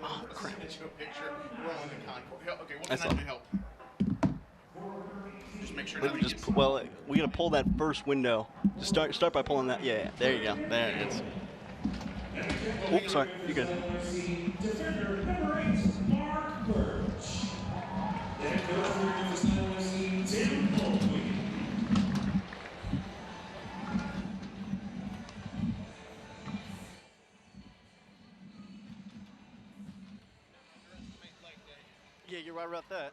Oh, crap. Show a picture. We're on the concourse. Okay, what That's can I do to help? Just make sure nothing gets... Well, we gotta pull that first window. Just start by pulling that. Yeah, there you go. There it is. Oops, sorry. You're good. Defender number 8, Mark Birch. Head coach for Memphis 901 FC, Tim Collier. Yeah, you're right about that.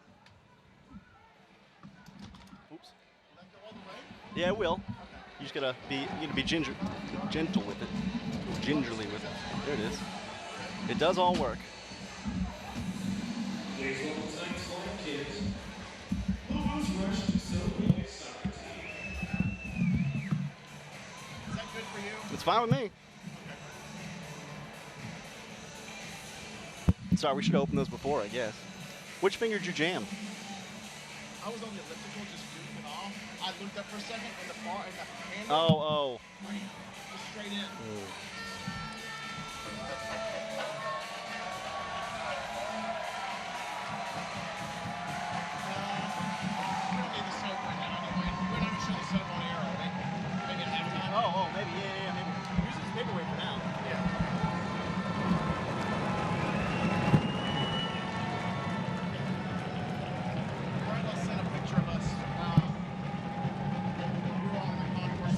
Oops. Yeah, it will. You just gotta be gentle with it, gingerly with it. There it is. It does all work. Please welcome tonight's Florida kids. Logos rush to celebrate soccer team. Is that good for you? It's fine with me. Sorry, we should open those before, I guess. Which finger did you jam? I was on the elliptical just goofing off. I looked up for a second and the bar and the handle Oh. just straight in. We don't need the soap right now anyway. We're not going to show the soap on air, are we? Maybe at halftime? Oh, maybe, yeah, maybe. Use this paperweight for now. Yeah. Let's send a picture of us. We were on the concourse.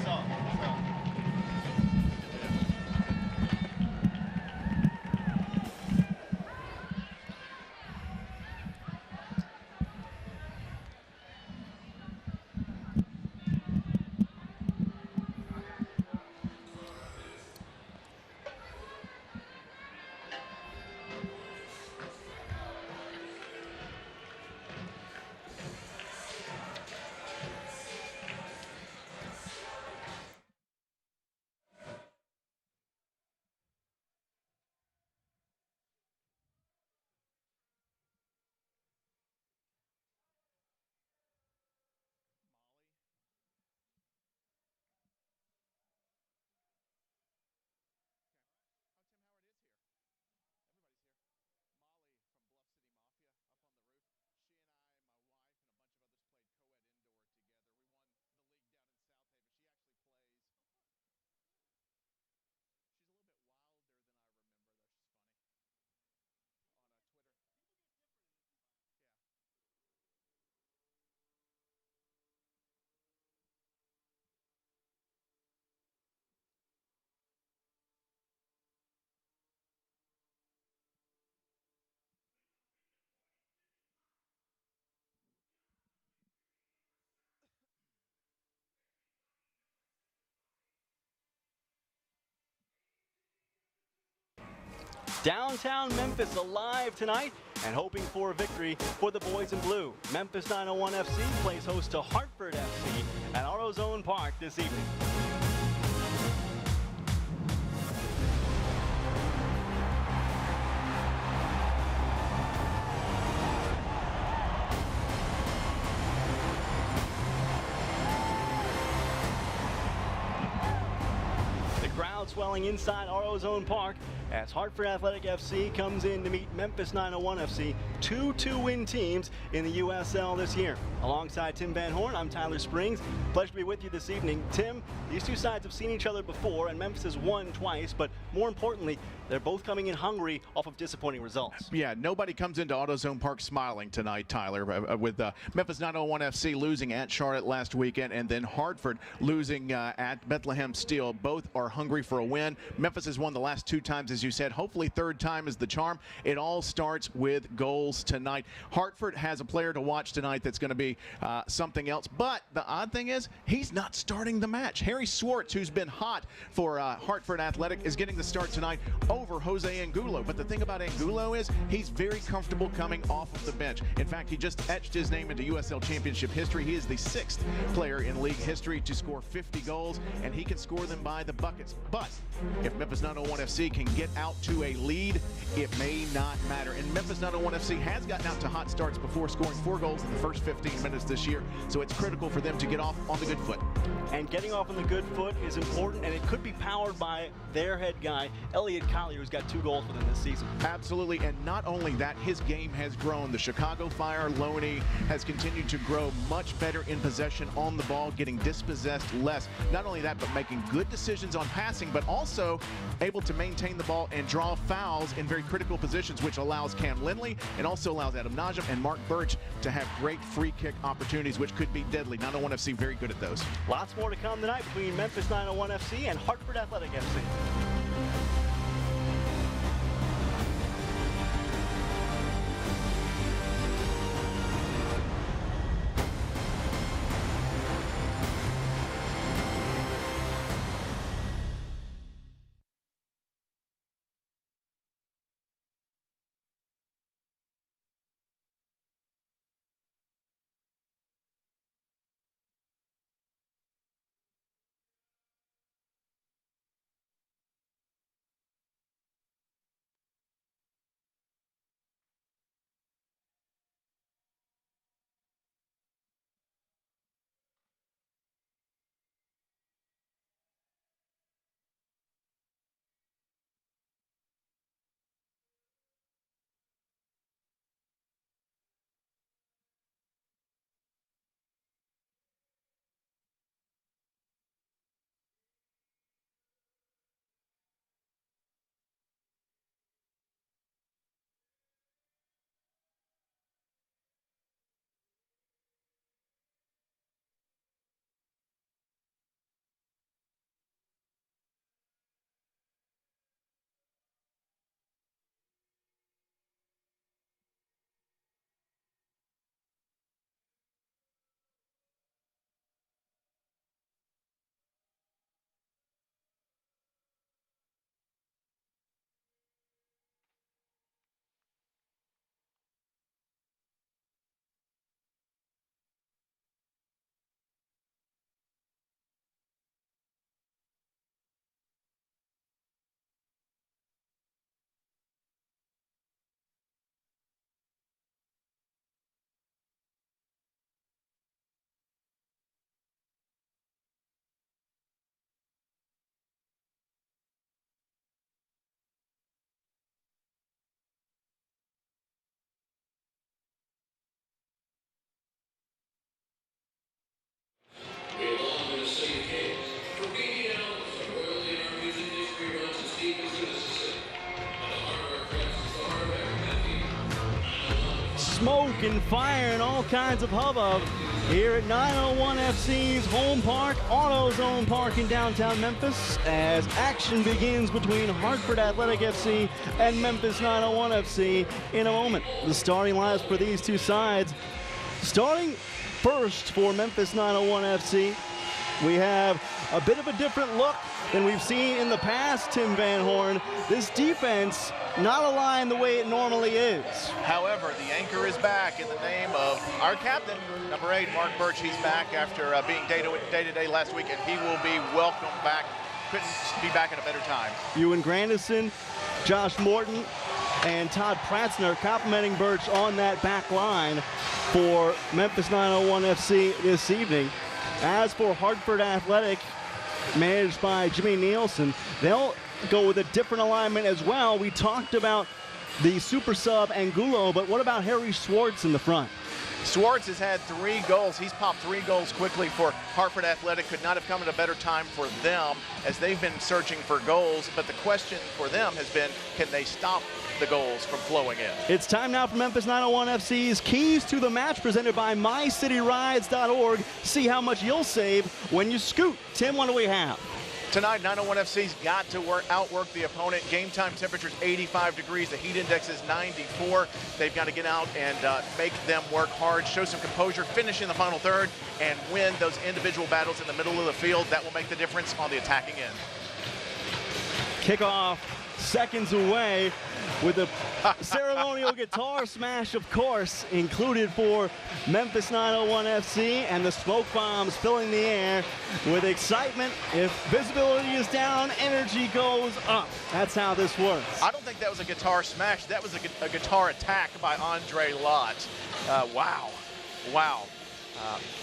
Downtown Memphis alive tonight and hoping for a victory for the boys in blue. Memphis 901 FC plays host to Hartford FC at AutoZone Park this evening. Swelling inside AutoZone Park as Hartford Athletic FC comes in to meet Memphis 901 FC, two two-win teams in the USL this year. Alongside Tim Van Horn, I'm Tyler Springs. Pleasure to be with you this evening. Tim, these two sides have seen each other before, and Memphis has won twice, but more importantly, they're both coming in hungry off of disappointing results. Yeah, nobody comes into AutoZone Park smiling tonight, Tyler, with Memphis 901 FC losing at Charlotte last weekend and then Hartford losing at Bethlehem Steel. Both are hungry for a win. Memphis has won the last two times, as you said. Hopefully third time is the charm. It all starts with goals tonight. Hartford has a player to watch tonight that's going to be something else. But the odd thing is he's not starting the match. Harry Swartz, who's been hot for Hartford Athletic, is getting the start tonight over Jose Angulo. But the thing about Angulo is he's very comfortable coming off of the bench. In fact, he just etched his name into USL Championship history. He is the 6th player in league history to score 50 goals, and he can score them by the buckets. But if Memphis 901 FC can get out to a lead, it may not matter. And Memphis 901 FC has gotten out to hot starts before, scoring 4 goals in the first 15 minutes this year. So it's critical for them to get off on the good foot. And getting off on the good foot is important, and it could be powered by their head guy, Elliot Collier. Collier, who's got 2 goals for them this season. Absolutely, and not only that, his game has grown. The Chicago Fire Loney has continued to grow much better in possession on the ball, getting dispossessed less. Not only that, but making good decisions on passing, but also able to maintain the ball and draw fouls in very critical positions, which allows Cam Lindley and also allows Adam Najam and Mark Birch to have great free kick opportunities, which could be deadly. 901 FC very good at those. Lots more to come tonight between Memphis 901 FC and Hartford Athletic FC. Smoke and fire and all kinds of hubbub here at 901 FC's home park, AutoZone Park in downtown Memphis, as action begins between Hartford Athletic FC and Memphis 901 FC in a moment. The starting lineups for these two sides. Starting first for Memphis 901 FC, we have a bit of a different look than we've seen in the past, Tim Van Horn. This defense not aligned the way it normally is. However, the anchor is back in the name of our captain, number 8, Mark Birch. He's back after being day-to-day last week, and he will be welcome back. Couldn't be back at a better time. Ewan Grandison, Josh Morton, and Todd Pratzner complimenting Birch on that back line for Memphis 901 FC this evening. As for Hartford Athletic, managed by Jimmy Nielsen, they'll go with a different alignment as well. We talked about the super sub Angulo, but what about Harry Schwartz in the front? Schwartz has had 3 goals. He's popped 3 goals quickly for Hartford Athletic. Could not have come at a better time for them as they've been searching for goals. But the question for them has been, can they stop the goals from flowing in? It's time now for Memphis 901 FC's Keys to the Match, presented by MyCityRides.org. See how much you'll save when you scoot. Tim, what do we have? Tonight, 901 FC's got to outwork the opponent. Game time temperature's 85 degrees. The heat index is 94. They've got to get out and make them work hard, show some composure, finish in the final third, and win those individual battles in the middle of the field. That will make the difference on the attacking end. Kickoff seconds away with a ceremonial guitar smash, of course, included for Memphis 901 FC, and the smoke bombs filling the air with excitement. If visibility is down, energy goes up. That's how this works. I don't think that was a guitar smash. That was a guitar attack by Andre Lott. Wow.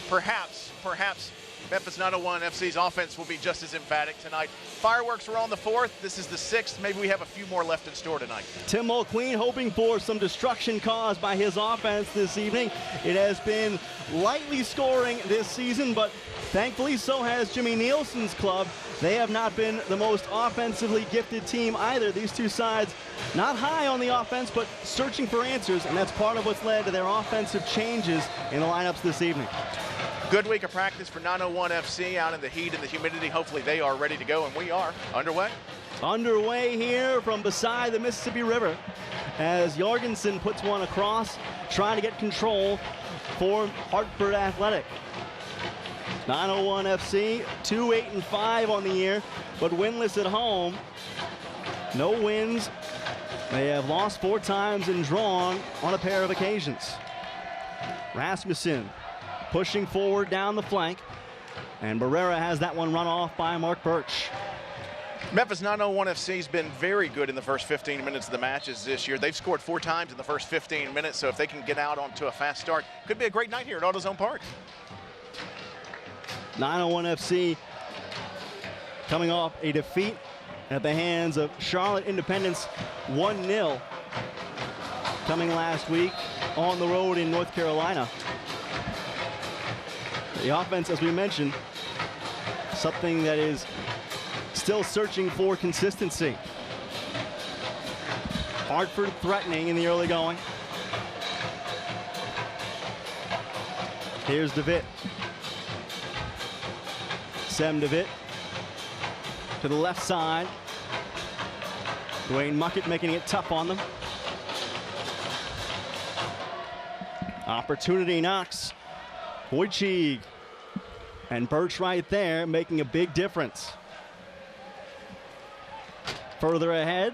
Perhaps Memphis 901 FC's offense will be just as emphatic tonight. Fireworks were on the 4th. This is the 6th. Maybe we have a few more left in store tonight. Tim Mulqueen hoping for some destruction caused by his offense this evening. It has been lightly scoring this season, but thankfully so has Jimmy Nielsen's club. They have not been the most offensively gifted team either. These two sides not high on the offense, but searching for answers, and that's part of what's led to their offensive changes in the lineups this evening. Good week of practice for 901 FC out in the heat and the humidity. Hopefully they are ready to go, and we are underway. Underway here from beside the Mississippi River as Jorgensen puts one across, trying to get control for Hartford Athletic. 901 FC, 2-8-5 on the year, but winless at home. No wins. They have lost 4 times and drawn on a pair of occasions. Rasmussen pushing forward down the flank, and Barrera has that one run off by Mark Birch. Memphis 901 FC's been very good in the first 15 minutes of the matches this year. They've scored 4 times in the first 15 minutes, so if they can get out onto a fast start, could be a great night here at AutoZone Park. 901 FC coming off a defeat at the hands of Charlotte Independence, 1-0, coming last week on the road in North Carolina. The offense, as we mentioned, something that is still searching for consistency. Hartford threatening in the early going. Here's DeVitt. Sem DeVitt to the left side. Dwayne Muckett making it tough on them. Opportunity knocks. Wojcik and Birch right there making a big difference. Further ahead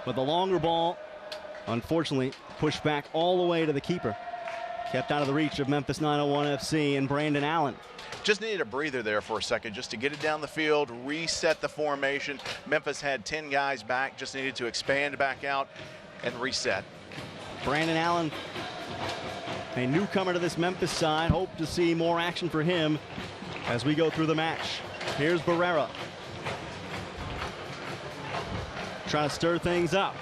with a longer ball. Unfortunately, pushed back all the way to the keeper. Kept out of the reach of Memphis 901 FC and Brandon Allen. Just needed a breather there for a second just to get it down the field, reset the formation. Memphis had 10 guys back, just needed to expand back out and reset. Brandon Allen, a newcomer to this Memphis side. Hope to see more action for him as we go through the match. Here's Barrera. Trying to stir things up.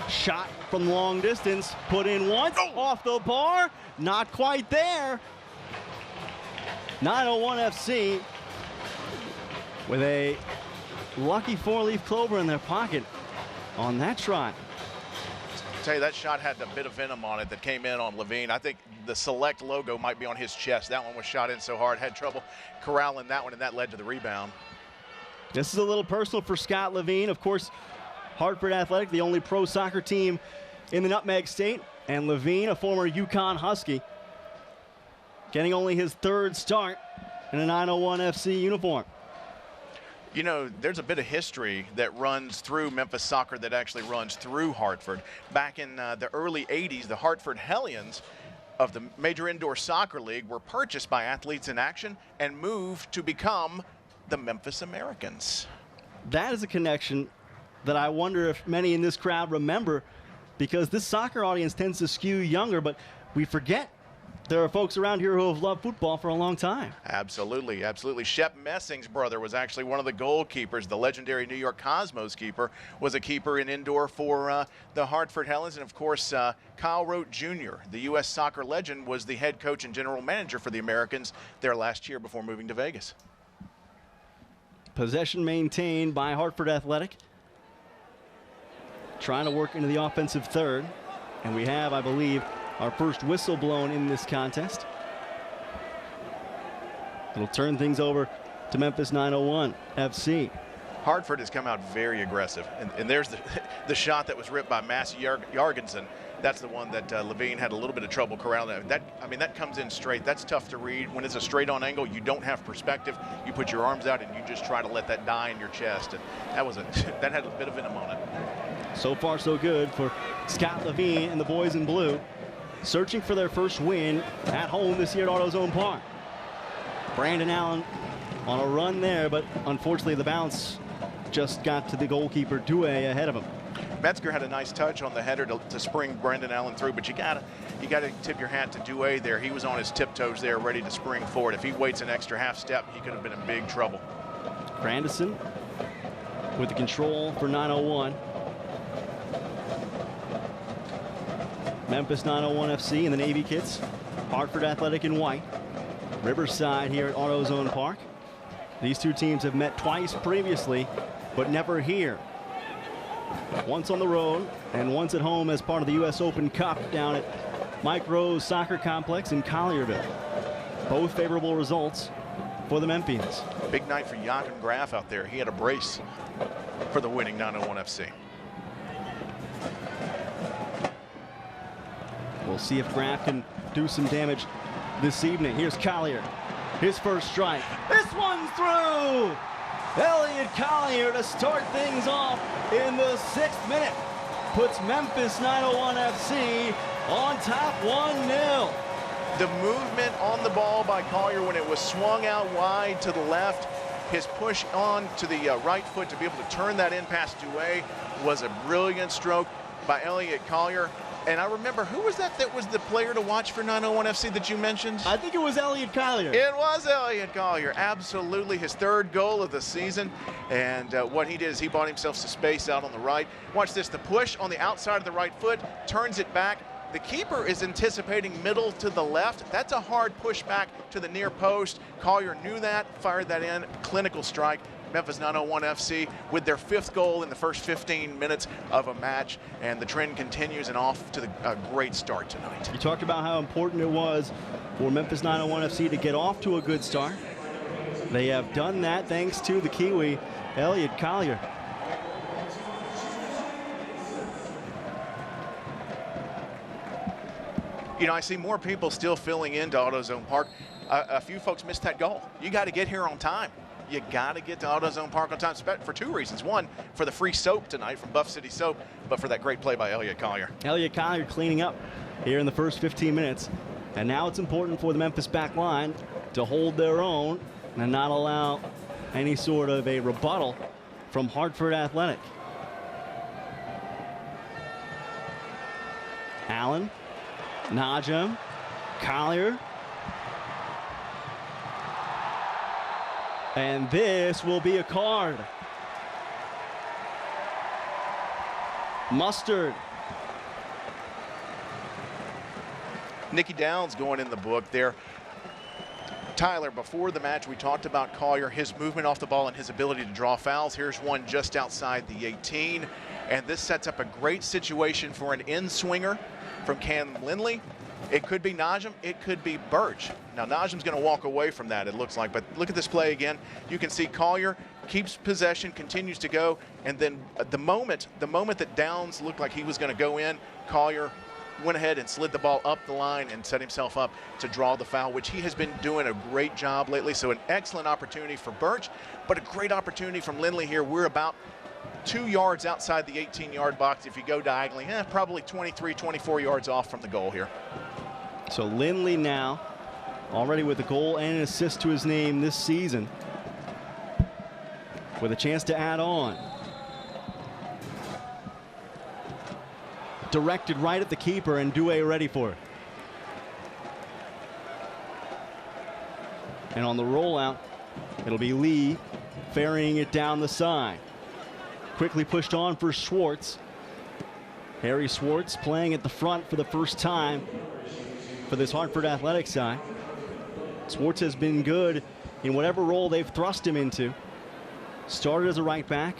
Shot from long distance, put in once, off the bar, not quite there. 901 FC with a lucky 4-leaf clover in their pocket on that try. I tell you, that shot had a bit of venom on it that came in on Levine. I think the Select logo might be on his chest. That one was shot in so hard, had trouble corralling that one, and that led to the rebound. This is a little personal for Scott Levine. Of course, Hartford Athletic, the only pro soccer team in the Nutmeg State, and Levine, a former UConn Husky, getting only his 3rd start in a 901 FC uniform. You know, there's a bit of history that runs through Memphis soccer that actually runs through Hartford. Back in the early 80s, the Hartford Hellions of the Major Indoor Soccer League were purchased by Athletes in Action and moved to become the Memphis Americans. That is a connection that I wonder if many in this crowd remember, because this soccer audience tends to skew younger, but we forget there are folks around here who have loved football for a long time. Absolutely, absolutely. Shep Messing's brother was actually one of the goalkeepers. The legendary New York Cosmos keeper was a keeper in indoor for the Hartford Hellions. And, of course, Kyle Rote Jr., the U.S. soccer legend, was the head coach and general manager for the Americans there last year before moving to Vegas. Possession maintained by Hartford Athletic. Trying to work into the offensive third. And we have, I believe, our first whistle blown in this contest. It'll turn things over to Memphis 901 FC. Hartford has come out very aggressive. And there's the shot that was ripped by Massey Jorgensen. That's the one that Levine had a little bit of trouble corralling. That comes in straight. That's tough to read. When it's a straight on angle, you don't have perspective. You put your arms out and you just try to let that die in your chest. And that had a bit of venom on it. So far, so good for Scott Levine and the boys in blue, searching for their first win at home this year at AutoZone Park. Brandon Allen on a run there, but unfortunately the bounce just got to the goalkeeper, Due, ahead of him. Metzger had a nice touch on the header to spring Brendan Allen through, but you gotta tip your hat to Due there. He was on his tiptoes there, ready to spring forward. If he waits an extra half step, he could have been in big trouble. Grandison with the control for 901. Memphis 901 FC in the Navy kits. Hartford Athletic in white. Riverside here at AutoZone Park. These two teams have met twice previously, but never here. Once on the road and once at home as part of the U.S. Open Cup down at Mike Rose Soccer Complex in Collierville. Both favorable results for the Memphians. Big night for Joachim Graf out there. He had a brace for the winning 901 FC. We'll see if Graf can do some damage this evening. Here's Collier. His first strike. This one's through! Elliot Collier to start things off in the 6th minute. Puts Memphis 901 FC on top 1-0. The movement on the ball by Collier when it was swung out wide to the left, his push on to the right foot to be able to turn that in past Due was a brilliant stroke by Elliot Collier. And I remember, who was that was the player to watch for 901 FC that you mentioned? I think it was Elliot Collier. It was Elliot Collier, absolutely. His 3rd goal of the season. And what he did is he bought himself some space out on the right. Watch this, the push on the outside of the right foot, turns it back. The keeper is anticipating middle to the left. That's a hard push back to the near post. Collier knew that, fired that in, clinical strike. Memphis 901 FC with their 5th goal in the first 15 minutes of a match, and the trend continues and off to a great start tonight. You talked about how important it was for Memphis 901 FC to get off to a good start. They have done that thanks to the Kiwi, Elliot Collier. You know, I see more people still filling into AutoZone Park. A few folks missed that goal. You got to get here on time. You got to get to AutoZone Park on time for 2 reasons. One, for the free soap tonight from Buff City Soap, but for that great play by Elliot Collier. Elliot Collier cleaning up here in the first 15 minutes. And now it's important for the Memphis back line to hold their own and not allow any sort of a rebuttal from Hartford Athletic. Allen, Najam, Collier. And this will be a card. Mustard. Nicky Downs going in the book there. Tyler, before the match, we talked about Collier, his movement off the ball and his ability to draw fouls. Here's one just outside the 18. And this sets up a great situation for an in-swinger from Cam Lindley. It could be Najam, it could be Birch. Now Najam's going to walk away from that, it looks like, but look at this play again. You can see Collier keeps possession, continues to go, and then the moment that Downs looked like he was going to go in, Collier went ahead and slid the ball up the line and set himself up to draw the foul, which he has been doing a great job lately. So an excellent opportunity for Birch, but a great opportunity from Lindley here. We're about 2 yards outside the 18-yard box if you go diagonally, probably 23, 24 yards off from the goal here. So Lindley now already with a goal and an assist to his name this season, with a chance to add on. Directed right at the keeper, and Due ready for it. And on the rollout, it'll be Lee ferrying it down the side. Quickly pushed on for Schwartz. Harry Schwartz playing at the front for the first time for this Hartford Athletic side. Schwartz has been good in whatever role they've thrust him into. Started as a right back,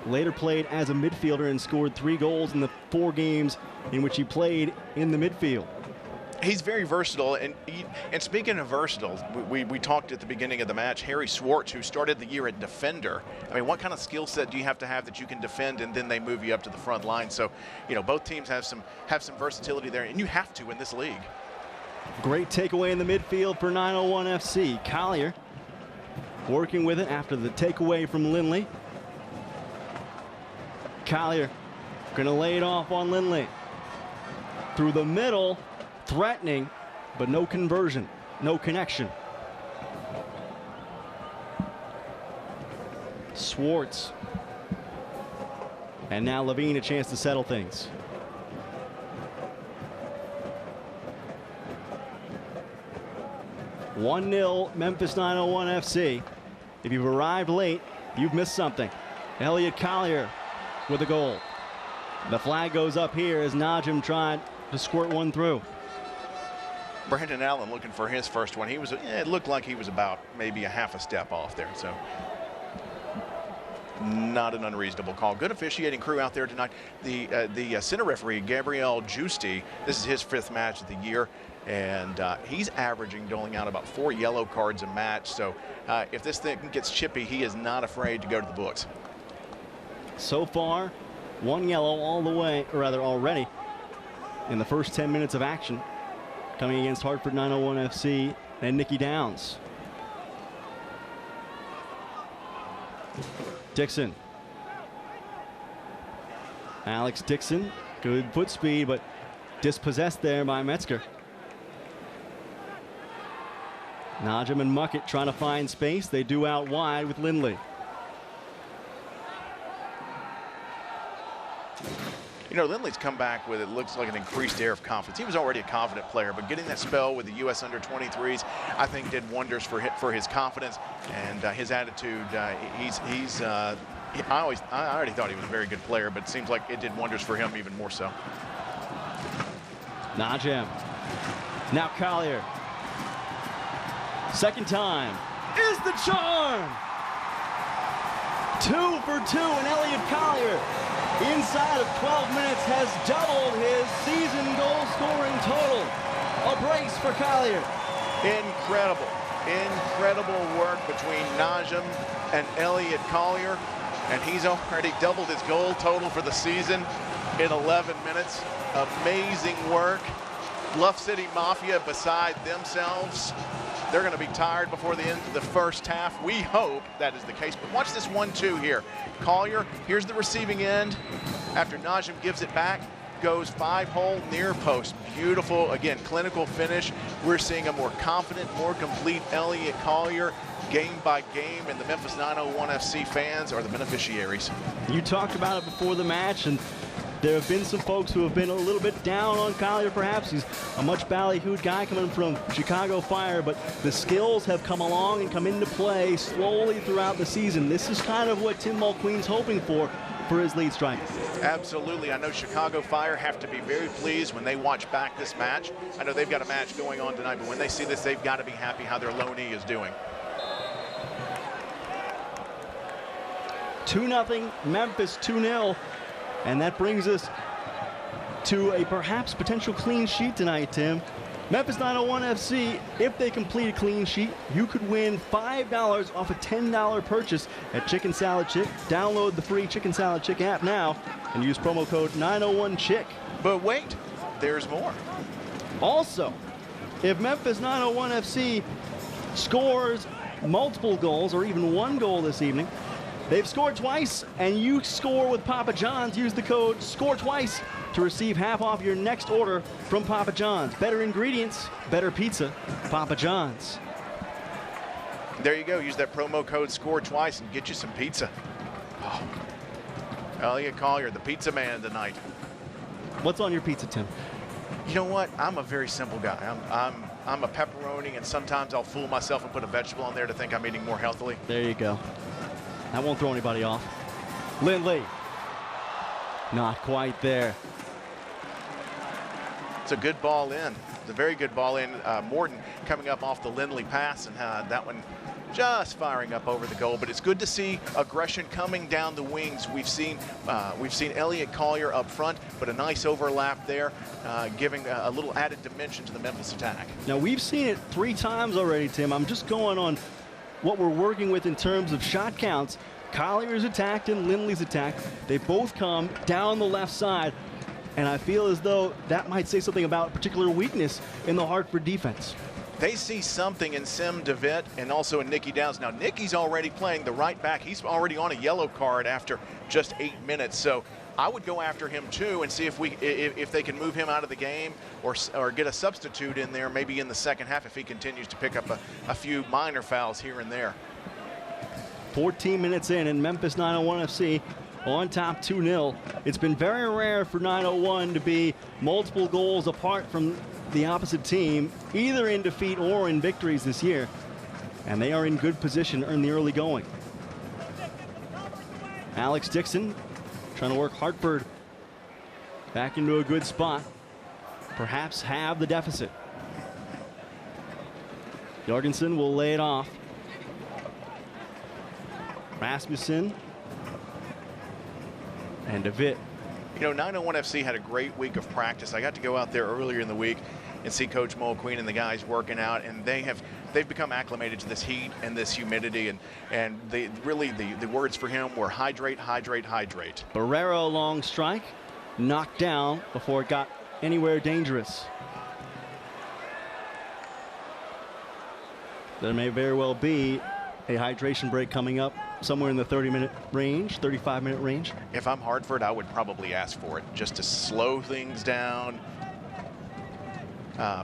later played as a midfielder and scored 3 goals in the 4 games in which he played in the midfield. He's very versatile, and speaking of versatile, we talked at the beginning of the match, Harry Schwartz, who started the year at defender. I mean, what kind of skill set do you have to have that you can defend and then they move you up to the front line? So, you know, both teams have some versatility there, and you have to in this league. Great takeaway in the midfield for 901 FC. Collier working with it after the takeaway from Lindley. Collier gonna lay it off on Lindley. Through the middle, threatening, but no conversion, no connection. Swartz. And now Levine a chance to settle things. (1-0) Memphis 901 FC. If you've arrived late, you've missed something. Elliot Collier with a goal. The flag goes up here as Najim tried to squirt one through. Brandon Allen looking for his first one. He was, it looked like he was about maybe a half a step off there. So not an unreasonable call. Good officiating crew out there tonight. The center referee, Gabriel Giusti, this is his 5th match of the year. And he's averaging, doling out about 4 yellow cards a match. So if this thing gets chippy, he is not afraid to go to the books. So far, 1 yellow all the way, or rather already, in the first 10 minutes of action, coming against Hartford 901 FC and Nicky Downs. Dixon. Alex Dixon, good foot speed, but dispossessed there by Metzger. Najim and Muckett trying to find space. They do out wide with Lindley. You know, Lindley's come back with, it looks like, an increased air of confidence. He was already a confident player, but getting that spell with the U.S. under-23s, I think, did wonders for his confidence and his attitude. I already thought he was a very good player, but it seems like it did wonders for him even more so. Najim. Now Collier. Second time is the charm. 2 for 2, and Elliot Collier, inside of 12 minutes, has doubled his season goal scoring total. A brace for Collier. Incredible, incredible work between Najim and Elliot Collier, and he's already doubled his goal total for the season in 11 minutes. Amazing work. Bluff City Mafia beside themselves. They're going to be tired before the end of the first half. We hope that is the case. But watch this 1-2 here. Collier, here's the receiving end. After Najim gives it back, goes 5-hole near post. Beautiful, again, clinical finish. We're seeing a more confident, more complete Elliot Collier game by game, and the Memphis 901 FC fans are the beneficiaries. You talked about it before the match, and there have been some folks who have been a little bit down on Collier, perhaps. He's a much ballyhooed guy coming from Chicago Fire, but the skills have come along and come into play slowly throughout the season. This is kind of what Tim Mulqueen's hoping for his lead striker. Absolutely. I know Chicago Fire have to be very pleased when they watch back this match. I know they've got a match going on tonight, but when they see this, they've got to be happy how their loanee is doing. 2-0, Memphis 2-0. And that brings us to a perhaps potential clean sheet tonight, Tim. Memphis 901 FC, if they complete a clean sheet, you could win $5 off a $10 purchase at Chicken Salad Chick. Download the free Chicken Salad Chick app now and use promo code 901CHICK. But wait, there's more. Also, if Memphis 901 FC scores multiple goals or even 1 goal this evening, they've scored twice, and you score with Papa John's. Use the code SCORE2TWICE to receive half off your next order from Papa John's. Better ingredients, better pizza, Papa John's. There you go. Use that promo code SCORE2TWICE and get you some pizza. Oh. Elliot Collier, the pizza man tonight. What's on your pizza, Tim? You know what? I'm a very simple guy. I'm a pepperoni, and sometimes I'll fool myself and put a vegetable on there to think I'm eating more healthily. There you go. That won't throw anybody off. Lindley. Not quite there. It's a good ball in. It's a very good ball in. Morton coming up off the Lindley pass, and that one just firing up over the goal. But it's good to see aggression coming down the wings. We've seen Elliot Collier up front, but a nice overlap there, giving a little added dimension to the Memphis attack. Now, we've seen it 3 times already, Tim. I'm just going on what we're working with in terms of shot counts. Collier's attacked and Lindley's attacked. They both come down the left side, and I feel as though that might say something about a particular weakness in the Hartford defense. They see something in Sim DeVitt and also in Nicky Downs. Now, Nicky's already playing the right back. He's already on a yellow card after just 8 minutes. So I would go after him too and see if they can move him out of the game or get a substitute in there maybe in the second half if he continues to pick up a few minor fouls here and there. 14 minutes in, and Memphis 901 FC on top 2-0. It's been very rare for 901 to be multiple goals apart from the opposite team, either in defeat or in victories this year. And they are in good position in the early going. Alex Dixon trying to work Hartford back into a good spot. Perhaps have the deficit. Jorgensen will lay it off. Rasmussen and DeVitt. You know, 901 FC had a great week of practice. I got to go out there earlier in the week and see Coach Mulqueen and the guys working out, and they've become acclimated to this heat and this humidity, and they really the words for him were hydrate, hydrate, hydrate. Barrero long strike, knocked down before it got anywhere dangerous. There may very well be a hydration break coming up somewhere in the 30-minute range, 35-minute range. If I'm Hartford, I would probably ask for it just to slow things down.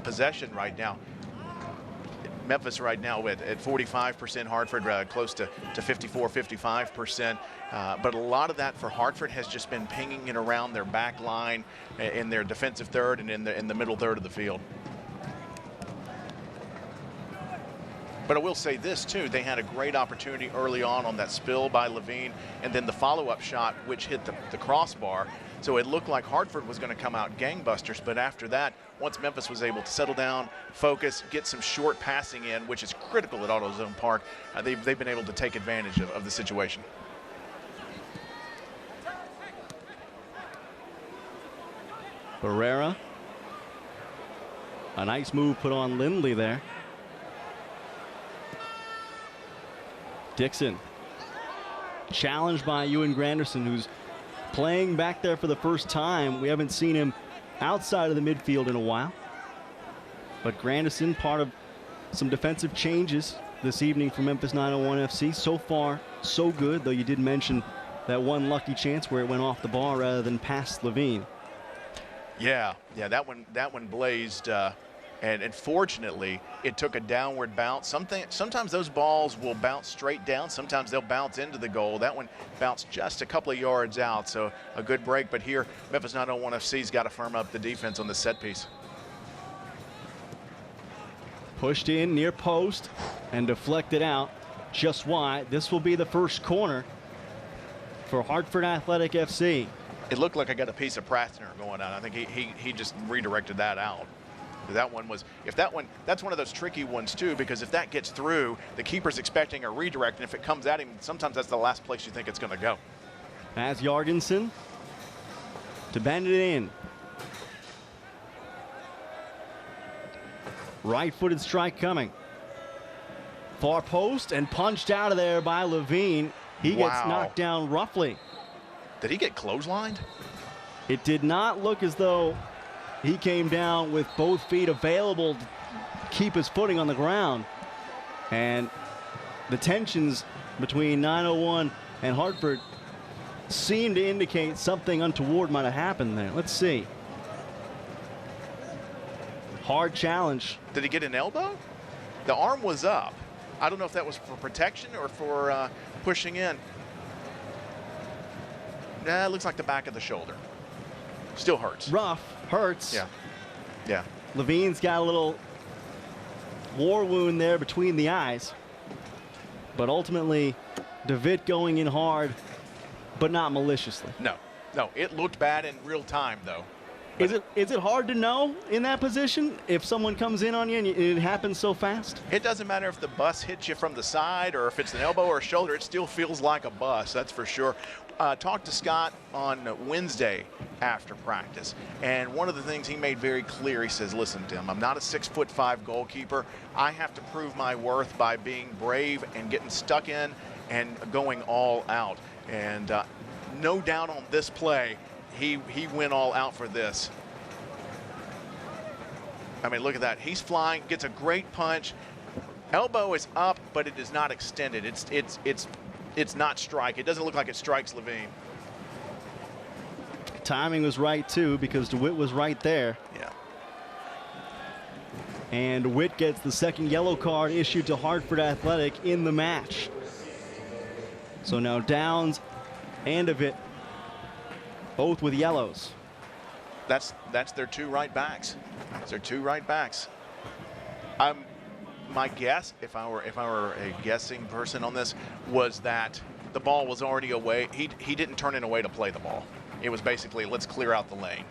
Possession right now, Memphis right now at 45%, Hartford close to 54, 55%. But a lot of that for Hartford has just been pinging it around their back line in their defensive third and in the middle third of the field. But I will say this too, they had a great opportunity early on that spill by Levine, and then the follow-up shot which hit the crossbar. So it looked like Hartford was going to come out gangbusters, but after that, once Memphis was able to settle down, focus, get some short passing in, which is critical at AutoZone Park, they've been able to take advantage of the situation. Barrera. A nice move put on Lindley there. Dixon. Challenged by Ewan Granderson, who's playing back there for the first time. We haven't seen him outside of the midfield in a while. But Granderson, part of some defensive changes this evening for Memphis 901 FC. So far, so good, though you did mention that one lucky chance where it went off the bar rather than past Levine. Yeah, that one blazed, and fortunately, it took a downward bounce. Sometimes those balls will bounce straight down. Sometimes they'll bounce into the goal. That one bounced just a couple of yards out, so a good break. But here, Memphis 901 FC's got to firm up the defense on the set piece. Pushed in near post and deflected out just wide. This will be the first corner for Hartford Athletic FC. It looked like I got a piece of Prathner going on. I think he just redirected that out. That one was, that's one of those tricky ones too, because if that gets through, the keeper's expecting a redirect, and if it comes at him, sometimes that's the last place you think it's going to go. As Jorgensen to bend it in. Right-footed strike coming. Far post and punched out of there by Levine. He gets knocked down roughly. Did he get clotheslined? It did not look as though he came down with both feet available to keep his footing on the ground. And the tensions between 901 and Hartford seem to indicate something untoward might have happened there. Let's see. Hard challenge. Did he get an elbow? The arm was up. I don't know if that was for protection or for pushing in. Nah, it looks like the back of the shoulder. Still hurts. Rough, hurts. Yeah. Levine's got a little war wound there between the eyes. But ultimately, DeVitt going in hard, but not maliciously. No, it looked bad in real time, though. Is it hard to know in that position if someone comes in on you and it happens so fast? It doesn't matter if the bus hits you from the side or if it's an elbow or a shoulder. It still feels like a bus, that's for sure. Talked to Scott on Wednesday after practice, and one of the things he made very clear, he says, listen, Tim, I'm not a 6'5" goalkeeper. I have to prove my worth by being brave and getting stuck in and going all out. And no doubt on this play, he went all out for this. I mean, look at that. He's flying, gets a great punch. Elbow is up, but it is not extended. It's not strike. It doesn't look like it strikes Levine. Timing was right, too, because DeWitt was right there. Yeah. And DeWitt gets the second yellow card issued to Hartford Athletic in the match. So now Downs and Avit, both with yellows. That's their two right backs. It's their two right backs. My guess, if I were a guessing person on this, was that the ball was already away. He didn't turn it away to play the ball. It was basically, let's clear out the lane.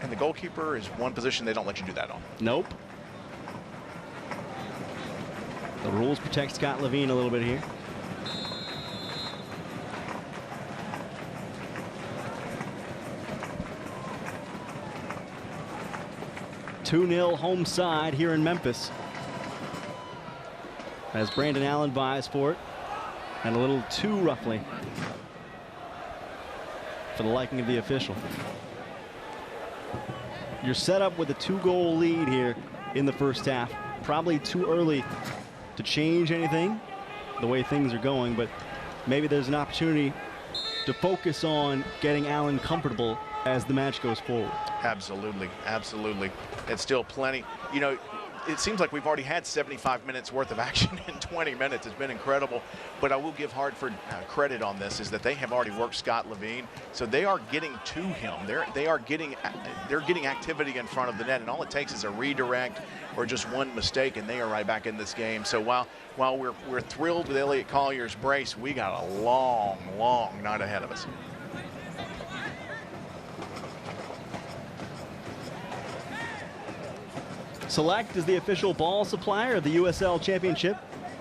And the goalkeeper is one position they don't let you do that on. Nope. The rules protect Scott Levine a little bit here. (2-0) home side here in Memphis. As Brandon Allen vies for it. And a little too roughly for the liking of the official. You're set up with a 2-goal lead here in the first half. Probably too early to change anything the way things are going, but maybe there's an opportunity to focus on getting Allen comfortable as the match goes forward. Absolutely, absolutely. It's still plenty. You know, it seems like we've already had 75 minutes worth of action in 20 minutes. It's been incredible. But I will give Hartford credit on this, is that they have already worked Scott Levine, so they are getting to him. They're getting activity in front of the net, and all it takes is a redirect or just one mistake, and they are right back in this game. So while we're thrilled with Elliot Collier's brace, we got a long, long night ahead of us. Select is the official ball supplier of the USL Championship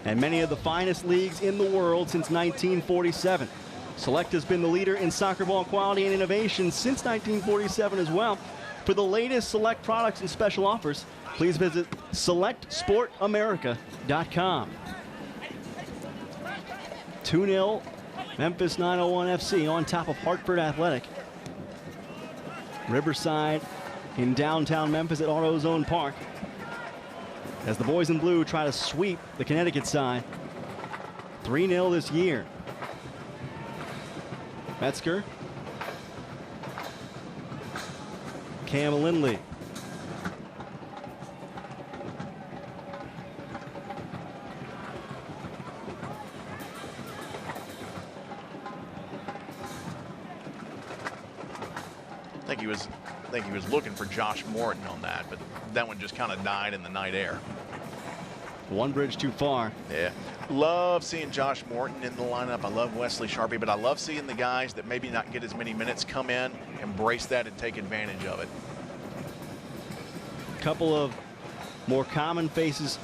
and many of the finest leagues in the world since 1947. Select has been the leader in soccer ball quality and innovation since 1947 as well. For the latest Select products and special offers, please visit selectsportamerica.com. 2-0 Memphis 901 FC on top of Hartford Athletic. Riverside in downtown Memphis at AutoZone Park, as the boys in blue try to sweep the Connecticut side. 3-0 this year. Metzger. Cam Lindley. I think he was looking for Josh Morton on that, but that one just kind of died in the night air. One bridge too far. Yeah. Love seeing Josh Morton in the lineup. I love Wesley Sharpie, but I love seeing the guys that maybe not get as many minutes come in, embrace that and take advantage of it. A couple of more common faces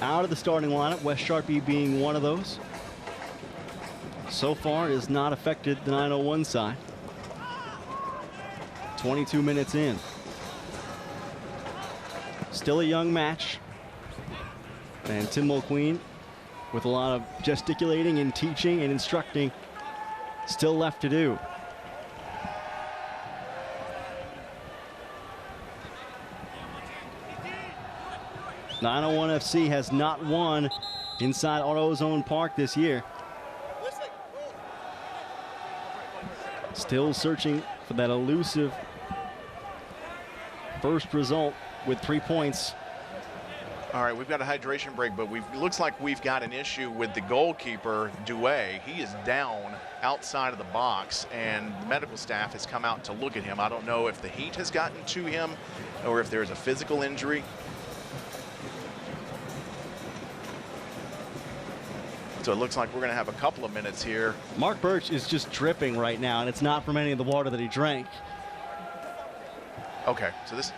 out of the starting lineup, Wes Sharpie being one of those. So far, it has not affected the 901 side. 22 minutes in. Still a young match. And Tim Mulqueen, with a lot of gesticulating and teaching and instructing still left to do. (901) FC has not won inside AutoZone Park this year. Still searching for that elusive first result with 3 points. All right, we've got a hydration break, but it looks like we've got an issue with the goalkeeper, Douay. He is down outside of the box, and the medical staff has come out to look at him. I don't know if the heat has gotten to him or if there's a physical injury. So it looks like we're going to have a couple of minutes here. Mark Birch is just dripping right now, and it's not from any of the water that he drank. Okay, so this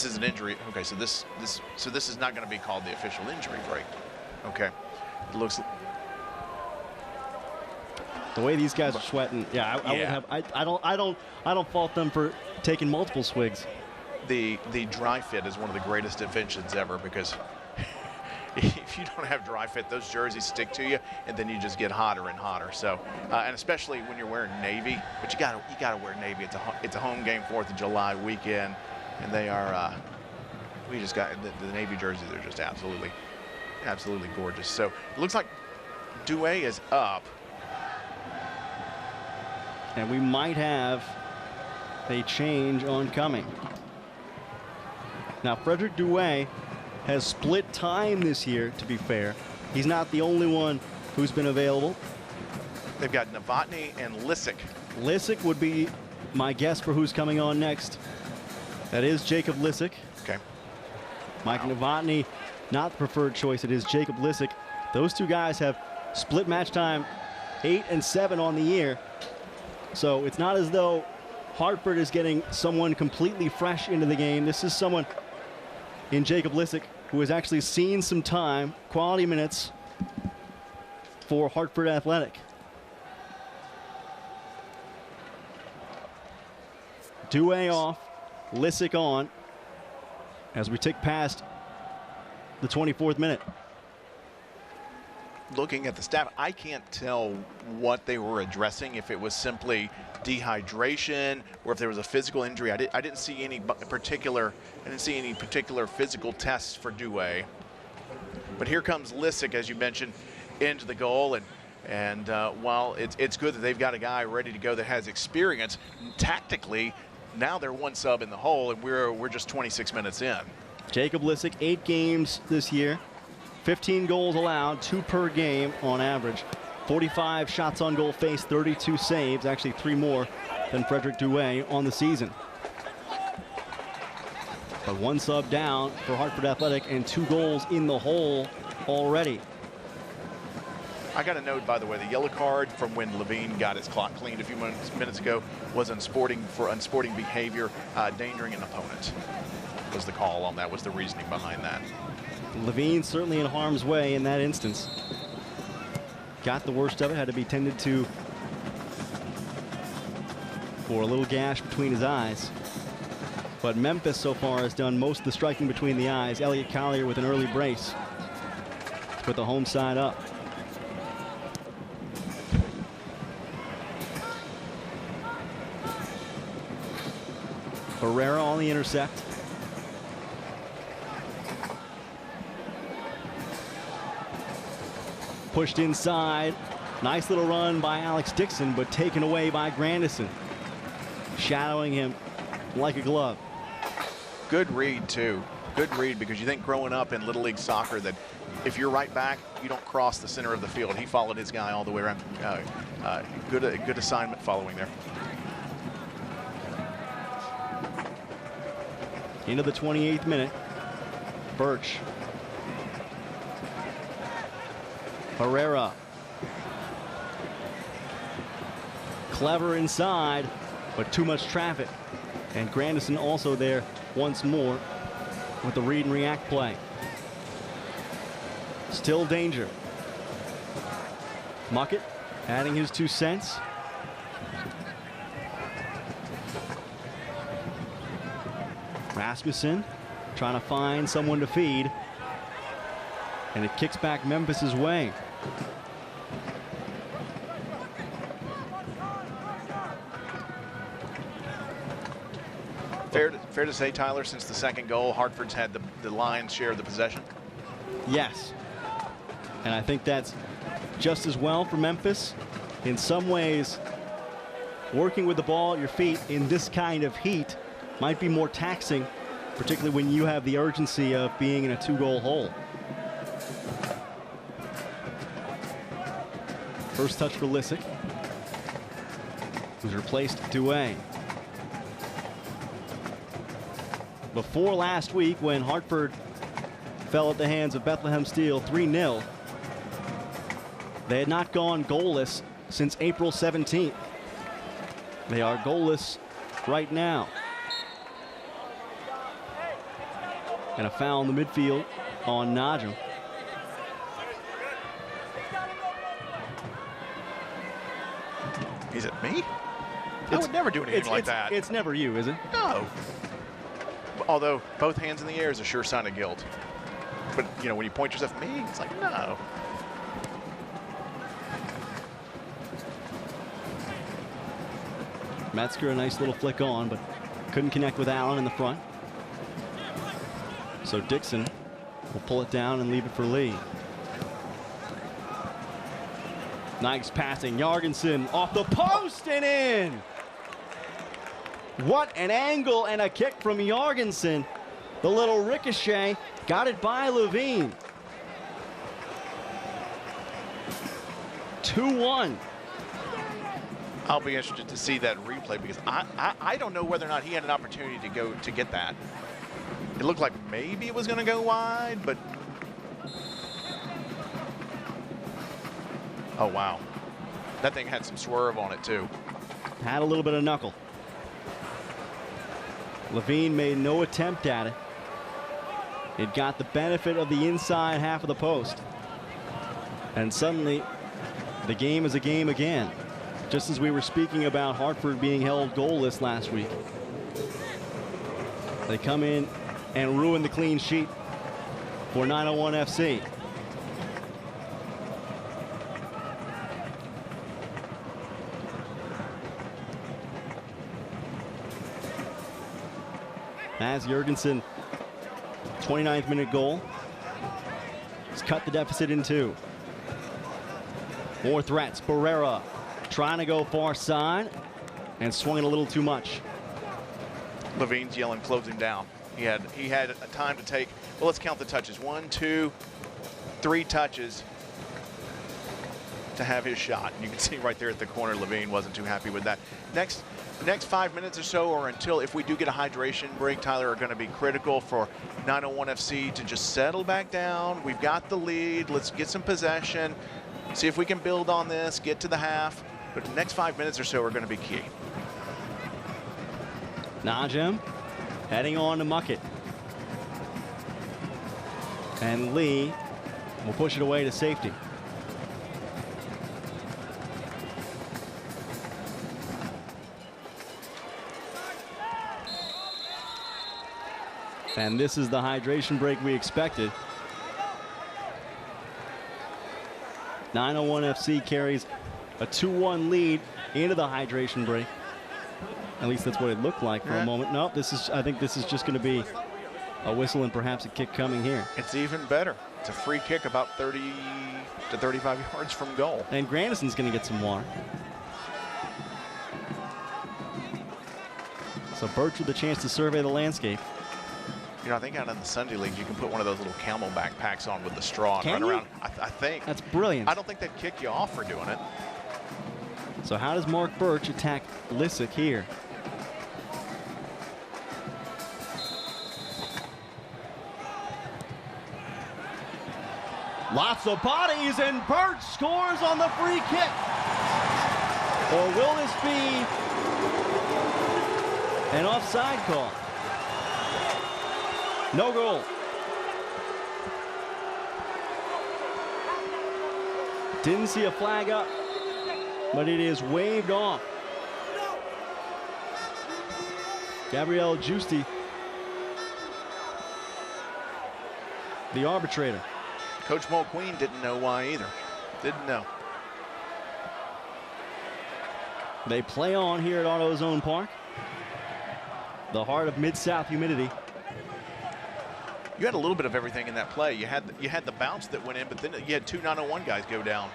is an injury. Okay, so this is not going to be called the official injury break. Okay, it looks. The way these guys are sweating, yeah, I don't fault them for taking multiple swigs. The dry fit is one of the greatest inventions ever, because if you don't have dry fit, those jerseys stick to you, and then you just get hotter and hotter. So, and especially when you're wearing navy, but you gotta wear navy. It's a home game, 4th of July weekend, and they are. We just got the navy jerseys. They're just absolutely gorgeous. So it looks like Douay is up, and we might have a change oncoming. Now, Frederick Douay has split time this year, to be fair, he's not the only one who's been available. They've got Novotny and Lissick. Lissick would be my guess for who's coming on next. That is Jacob Lissick. Okay. Mike Novotny, not the preferred choice. It is Jacob Lissick. Those two guys have split match time 8 and 7 on the year. So it's not as though Hartford is getting someone completely fresh into the game. This is someone in Jacob Lissick who has actually seen some time, quality minutes for Hartford Athletic. Douay off, Lissick on as we tick past the 24th minute. Looking at the stat, I can't tell what they were addressing, if it was simply dehydration or if there was a physical injury. I didn't see any particular physical tests for Douay. But here comes Lissick, as you mentioned, into the goal, and while it's good that they've got a guy ready to go that has experience, tactically now they're one sub in the hole, and we're just 26 minutes in. Jacob Lissick, 8 games this year, 15 goals allowed, 2 per game on average, 45 shots on goal faced, 32 saves, actually 3 more than Frederick Douay on the season. But 1 sub down for Hartford Athletic and 2 goals in the hole already. I got a note, by the way, the yellow card from when Levine got his clock cleaned a few minutes ago was unsporting behavior, endangering an opponent. Was the call on that, was the reasoning behind that. Levine certainly in harm's way in that instance. Got the worst of it, had to be tended to for a little gash between his eyes. But Memphis so far has done most of the striking between the eyes. Elliot Collier with an early brace to put the home side up. Herrera on the intercept. Pushed inside. Nice little run by Alex Dixon, but taken away by Grandison. Shadowing him like a glove. Good read, too. Good read, because you think growing up in Little League soccer that if you're right back, you don't cross the center of the field. He followed his guy all the way around. Good assignment following there. Into the 28th minute. Birch. Herrera. Clever inside, but too much traffic. And Grandison also there once more with the read and react play. Still danger. Muckett adding his 2 cents. Rasmussen trying to find someone to feed. And it kicks back Memphis's way. Fair to say, Tyler, since the second goal, Hartford's had the lion's share of the possession? Yes. And I think that's just as well for Memphis. In some ways, working with the ball at your feet in this kind of heat might be more taxing, particularly when you have the urgency of being in a 2-goal hole. First touch for Lissick, who's replaced Douay. Before last week, when Hartford fell at the hands of Bethlehem Steel 3-0, they had not gone goalless since April 17th. They are goalless right now. And a foul in the midfield on Najum. Is it me? I would never do anything like that. It's never you, is it? No. Although both hands in the air is a sure sign of guilt. But, you know, when you point yourself at me, it's like, no. Metzger, a nice little flick on, but couldn't connect with Allen in the front. So Dixon will pull it down and leave it for Lee. Nice passing. Jorgensen off the post and in. What an angle and a kick from Jorgensen. The little ricochet got it by Levine. 2-1. I'll be interested to see that replay because I don't know whether or not he had an opportunity to go to get that. It looked like maybe it was going to go wide, but oh wow, that thing had some swerve on it too. Had a little bit of knuckle. Levine made no attempt at it. It got the benefit of the inside half of the post. And suddenly, the game is a game again. Just as we were speaking about Hartford being held goalless last week. They come in and ruin the clean sheet for 901 FC. As Jurgensen, 29th minute goal. He's cut the deficit in 2. More threats. Barrera trying to go far side and swung it a little too much. Levine's yelling, close him down. He had a time to take, well, let's count the touches. 1, 2, 3 touches to have his shot. And you can see right there at the corner, Levine wasn't too happy with that. Next 5 minutes or so, or until if we do get a hydration break, Tyler, are going to be critical for 901 FC to just settle back down. We've got the lead. Let's get some possession. See if we can build on this, get to the half. But the next 5 minutes or so are going to be key. Najem heading on to Muckett. And Lee will push it away to safety. And this is the hydration break we expected. 901 FC carries a 2-1 lead into the hydration break. At least that's what it looked like for a moment. Nope, I think this is just going to be a whistle and perhaps a kick coming here. It's even better. It's a free kick about 30 to 35 yards from goal. And Grandison's going to get some water. So Birch with a chance to survey the landscape. You know, I think out in the Sunday League, you can put one of those little camel backpacks on with the straw and run around. I think. That's brilliant. I don't think they'd kick you off for doing it. So how does Mark Birch attack Lissick here? Lots of bodies, and Birch scores on the free kick. Or will this be an offside call? No goal. Didn't see a flag up, but it is waved off. Gabriel Giusti, the arbitrator. Coach Mulqueen didn't know why either. Didn't know. They play on here at AutoZone Park. The heart of Mid-South humidity. You had a little bit of everything in that play. You had the bounce that went in, but then you had 2 901 guys go down.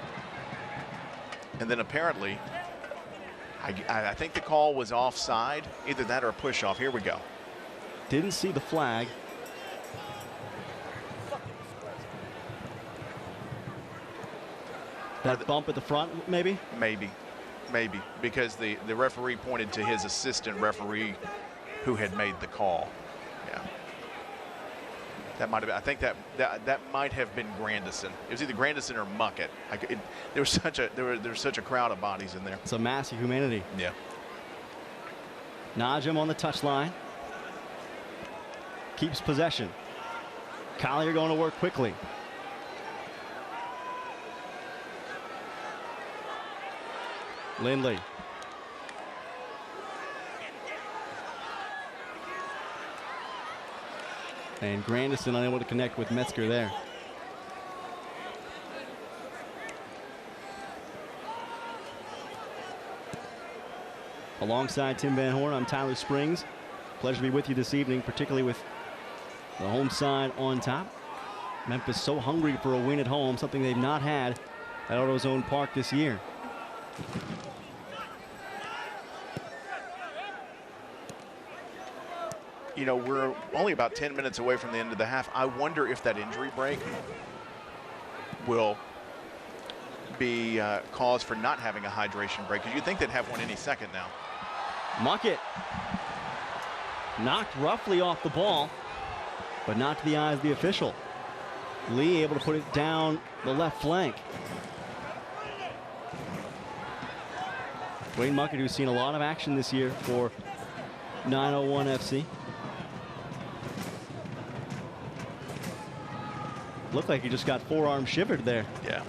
And then apparently, I think the call was offside. Either that or a push off. Here we go. Didn't see the flag. That bump at the front, maybe? Maybe, because the referee pointed to his assistant referee who had made the call. Yeah. That might have been, I think that might have been Grandison. It was either Grandison or Muckett. There was such a crowd of bodies in there. It's a mass of humanity. Yeah. Najem on the touchline. Keeps possession. Collier going to work quickly. Lindley. And Grandison unable to connect with Metzger there. Alongside Tim Van Horn, I'm Tyler Springs. Pleasure to be with you this evening, particularly with the home side on top. Memphis so hungry for a win at home, something they've not had at AutoZone Park this year. You know, we're only about 10 minutes away from the end of the half. I wonder if that injury break will be cause for not having a hydration break, because you'd think they'd have one any second now. Muckett knocked roughly off the ball, but not to the eyes of the official. Lee able to put it down the left flank. Dwayne Muckett, who's seen a lot of action this year for 901 FC. Looked like he just got forearm shivered there. Yeah.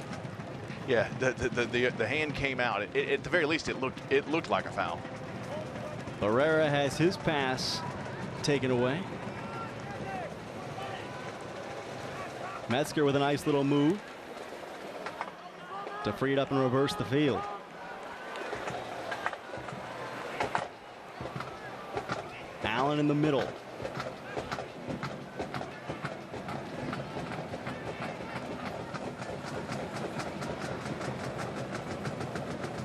Yeah, the hand came out. At the very least, it looked like a foul. Barrera has his pass taken away. Metzger with a nice little move to free it up and reverse the field. Allen in the middle.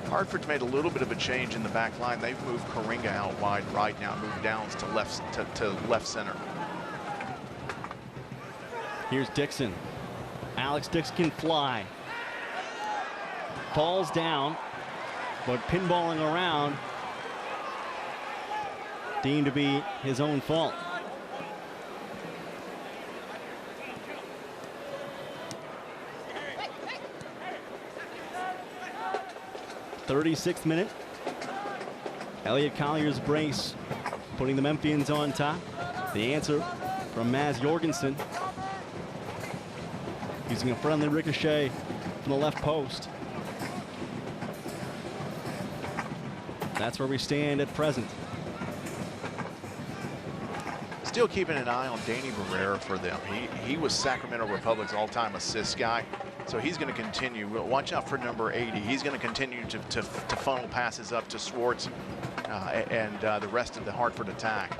Hartford's made a little bit of a change in the back line. They've moved Kunga out wide right now, moved Downs to left center. Here's Dixon. Alex Dixon can fly. Falls down, but pinballing around deemed to be his own fault. '36th minute. Elliot Collier's brace putting the Memphians on top. The answer from Maz Jorgensen, using a friendly ricochet from the left post. That's where we stand at present. Still keeping an eye on Danny Barrera for them. He was Sacramento Republic's all-time assist guy, so he's going to continue. Watch out for number 80. He's going to continue to funnel passes up to Swartz and the rest of the Hartford attack.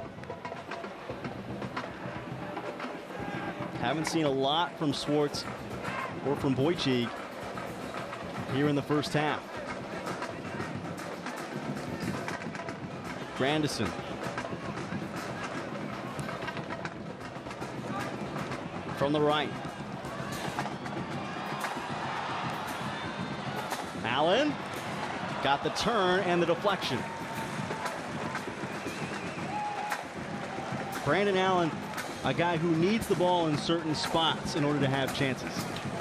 Haven't seen a lot from Swartz or from Boychik here in the first half. Grandison. From the right. Allen got the turn and the deflection. Brandon Allen, a guy who needs the ball in certain spots in order to have chances.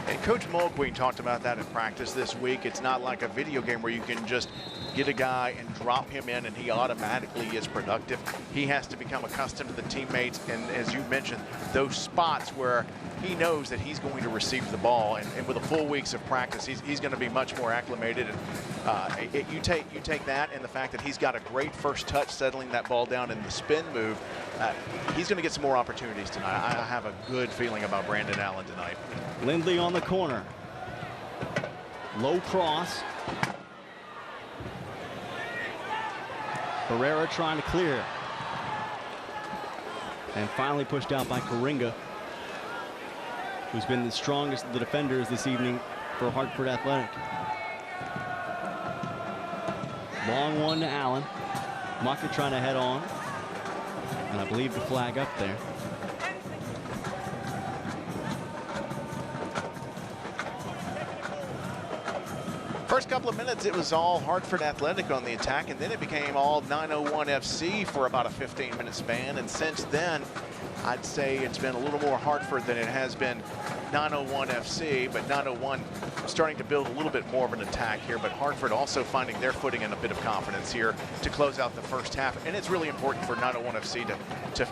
And Coach Mulqueen talked about that in practice this week. It's not like a video game where you can just get a guy and drop him in and he automatically is productive. He has to become accustomed to the teammates, and as you mentioned, those spots where he knows that he's going to receive the ball, and with a full weeks of practice, he's going to be much more acclimated. And you take that and the fact that he's got a great first touch settling that ball down in the spin move, he's going to get some more opportunities tonight. I have a good feeling about Brandon Allen tonight. Lindley on the corner. Low cross. Barrera trying to clear. And finally pushed out by Kunga, who's been the strongest of the defenders this evening for Hartford Athletic. Long one to Allen. Muckett trying to head on. And I believe the flag up there. First couple of minutes, it was all Hartford Athletic on the attack, and then it became all 901 FC for about a 15-minute span. And since then, I'd say it's been a little more Hartford than it has been 901 FC, but 901 starting to build a little bit more of an attack here, but Hartford also finding their footing and a bit of confidence here to close out the first half. And it's really important for 901 FC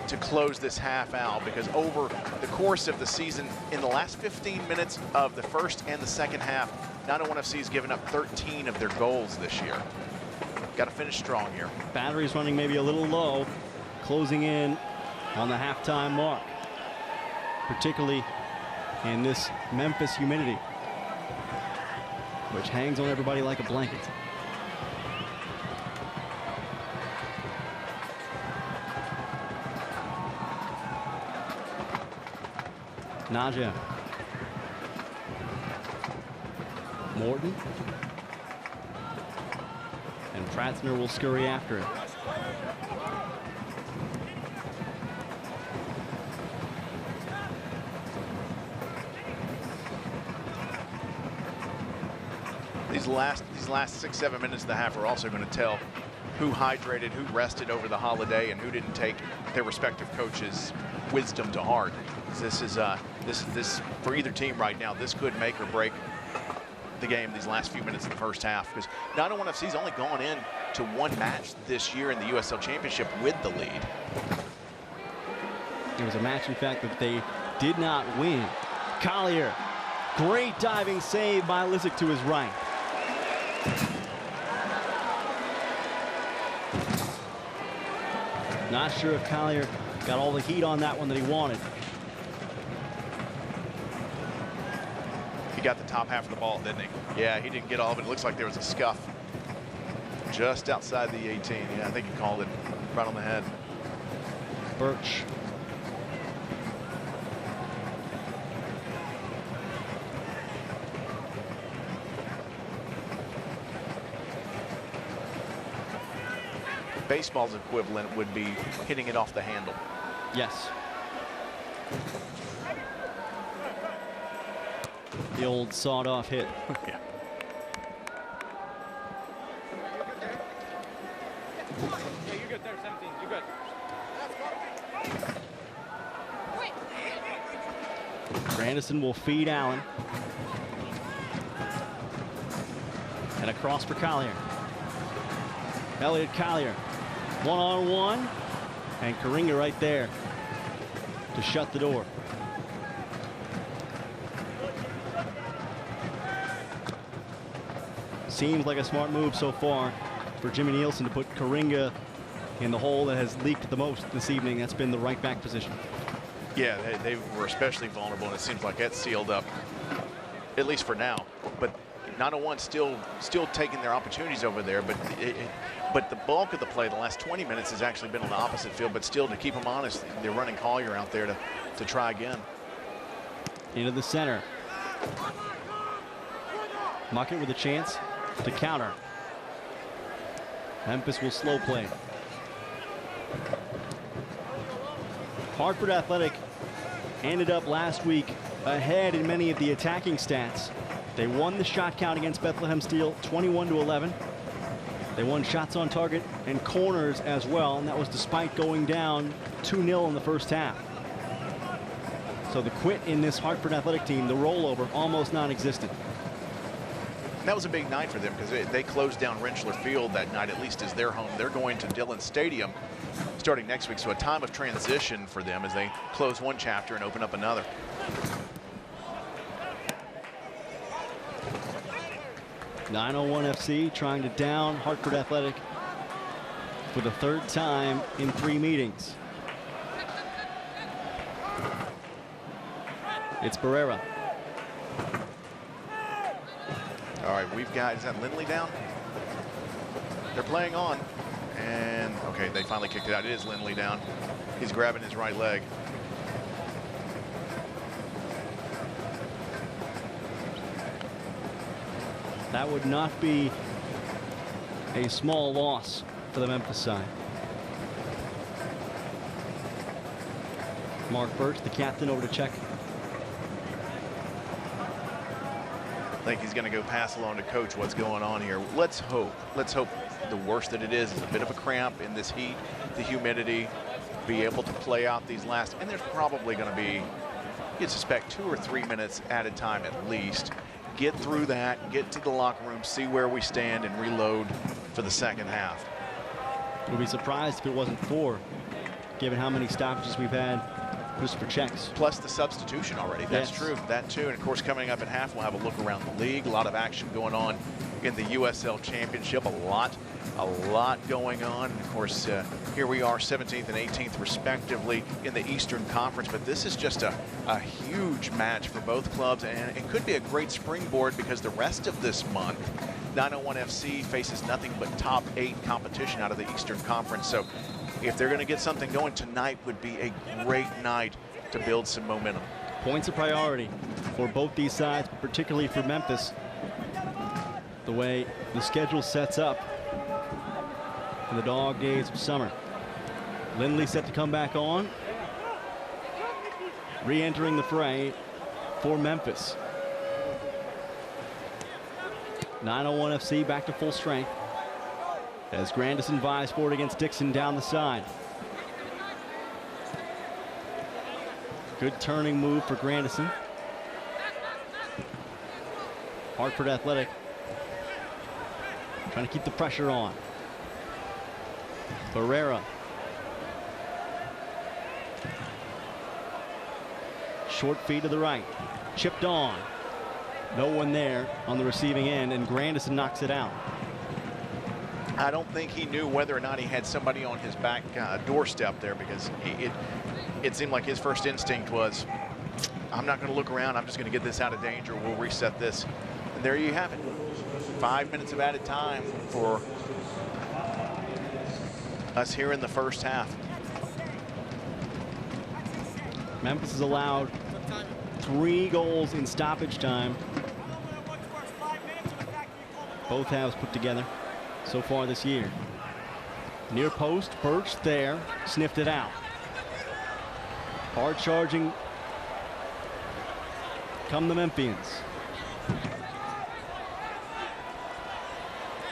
to close this half out, because over the course of the season, in the last 15 minutes of the first and the second half, 901 FC has given up 13 of their goals this year. Got to finish strong here. Battery's running maybe a little low, closing in on the halftime mark, particularly in this Memphis humidity, which hangs on everybody like a blanket. Naja. Morton. And Pratzner will scurry after it. last 6-7 minutes of the half are also going to tell who hydrated, who rested over the holiday, and who didn't take their respective coaches' wisdom to heart. This is this for either team right now. This could make or break the game these last few minutes of the first half, because 901 FC's only gone in to one match this year in the USL Championship with the lead. It was a match, in fact, that they did not win. Collier, great diving save by Lizick to his right. Not sure if Collier got all the heat on that one that he wanted. He got the top half of the ball, didn't he? Yeah, he didn't get all of it. It looks like there was a scuff just outside the 18. Yeah, I think he called it right on the head. Birch. Baseball's equivalent would be hitting it off the handle. Yes. The old sawed-off hit. Yeah. Yeah, you're good there, 17. You're good. Grandison will feed Allen. And across for Collier. Elliot Collier. One-on-one. And Kunga right there to shut the door. Seems like a smart move so far for Jimmy Nielsen to put Kunga in the hole that has leaked the most this evening. That's been the right back position. Yeah, they were especially vulnerable, and it seems like that's sealed up, at least for now. But 901 still taking their opportunities over there, but the bulk of the play, the last 20 minutes, has actually been on the opposite field. But still, to keep them honest, they're running Collier out there to try again. Into the center. Muckett with a chance to counter. Memphis will slow play. Hartford Athletic ended up last week ahead in many of the attacking stats. They won the shot count against Bethlehem Steel 21-11. They won shots on target and corners as well, and that was despite going down 2-0 in the first half. So the quit in this Hartford Athletic team, the rollover, almost non-existent. That was a big night for them, because they closed down Rentschler Field that night, at least as their home. They're going to Dillon Stadium starting next week, so a time of transition for them as they close one chapter and open up another. .901 FC trying to down Hartford Athletic for the third time in 3 meetings. It's Barrera. All right, we've got, is that Lindley down? They're playing on. And, okay, they finally kicked it out. It is Lindley down. He's grabbing his right leg. That would not be a small loss for the Memphis side. Mark Birch, the captain, over to check. I think he's going to go pass along to coach what's going on here. Let's hope the worst that it is a bit of a cramp in this heat, the humidity, be able to play out these last, and there's probably going to be, you'd suspect, 2 or 3 minutes at a time at least. Get through that, get to the locker room, see where we stand, and reload for the second half. We'd be surprised if it wasn't 4, given how many stoppages we've had just for checks. Plus the substitution already. That's Yes. true. That too. And of course, coming up at half, we'll have a look around the league. A lot of action going on in the USL Championship. A lot going on. And of course, here we are, 17th and 18th respectively in the Eastern Conference. But this is just a huge match for both clubs, and it could be a great springboard, because the rest of this month, 901 FC faces nothing but top 8 competition out of the Eastern Conference. So if they're going to get something going, tonight would be a great night to build some momentum. Points of priority for both these sides, but particularly for Memphis. The way the schedule sets up in the dog days of summer. Lindley set to come back on. Re-entering the fray for Memphis. 901 FC back to full strength as Grandison vies forward against Dixon down the side. Good turning move for Grandison. Hartford Athletic trying to keep the pressure on. Barrera. Short feed to the right. Chipped on. No one there on the receiving end, and Grandison knocks it out. I don't think he knew whether or not he had somebody on his back doorstep there, because it seemed like his first instinct was, I'm not going to look around. I'm just going to get this out of danger. We'll reset this. And there you have it. 5 minutes of added time for us here in the first half. Memphis has allowed 3 goals in stoppage time. Both halves put together so far this year. Near post, Birch there, sniffed it out. Hard charging come the Memphians.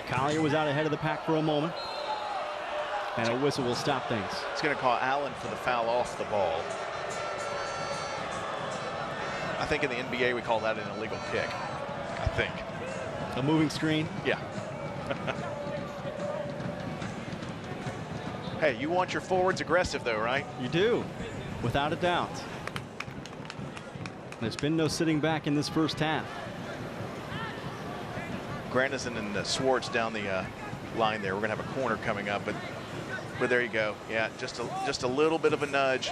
Collier was out ahead of the pack for a moment, and a whistle will stop things. It's going to call Allen for the foul off the ball. I think in the NBA we call that an illegal kick. I think. A moving screen? Yeah. Hey, you want your forwards aggressive though, right? You do, without a doubt. There's been no sitting back in this first half. Grandison and Swartz down the line there. We're going to have a corner coming up, but there you go. Yeah, just a little bit of a nudge.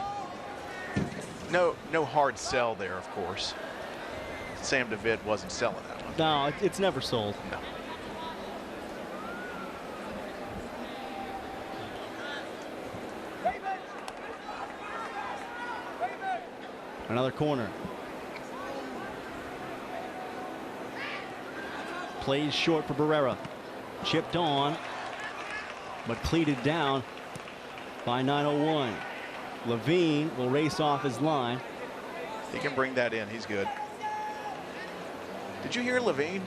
No hard sell there, of course. Sam DeVitt wasn't selling that one. No, it's never sold. No. Another corner. Plays short for Barrera. Chipped on, but cleated down by 901. Levine will race off his line. He can bring that in. He's good. Did you hear Levine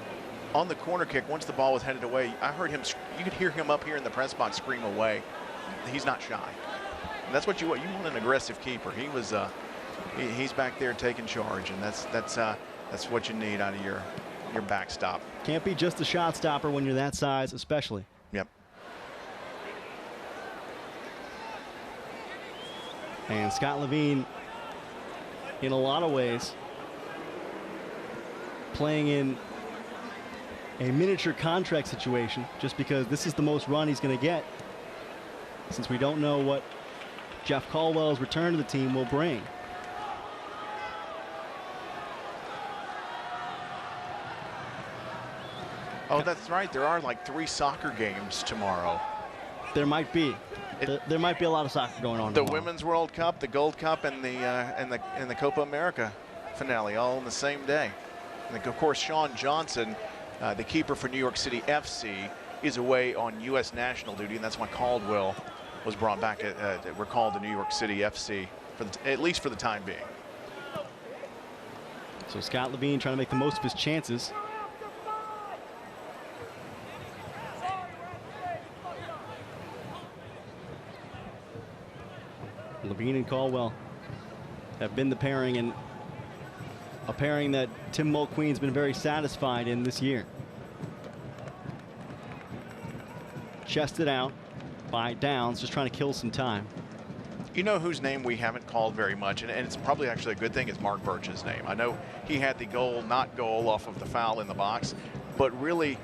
on the corner kick once the ball was headed away? I heard him. You could hear him up here in the press box scream away. He's not shy. And that's what you want. You want an aggressive keeper. He was. He's back there taking charge, and that's what you need out of your backstop. Can't be just a shot stopper when you're that size, especially. Yep. And Scott Levine, in a lot of ways, playing in a miniature contract situation, just because this is the most run he's going to get, since we don't know what Jeff Caldwell's return to the team will bring. Oh, that's right. There are like 3 soccer games tomorrow. There might be. There might be a lot of soccer going on The tomorrow. Women's World Cup, the Gold Cup, and the Copa America finale all on the same day. And of course, Sean Johnson, the keeper for New York City FC, is away on U.S. national duty, and that's why Caldwell was brought back. Recalled to New York City FC at least for the time being. So Scott Levine trying to make the most of his chances. Levine and Caldwell have been the pairing, and a pairing that Tim Mulqueen's been very satisfied in this year. Chested out by Downs, just trying to kill some time. You know whose name we haven't called very much, and it's probably actually a good thing, is Mark Birch's name. I know he had the not goal off of the foul in the box, but really,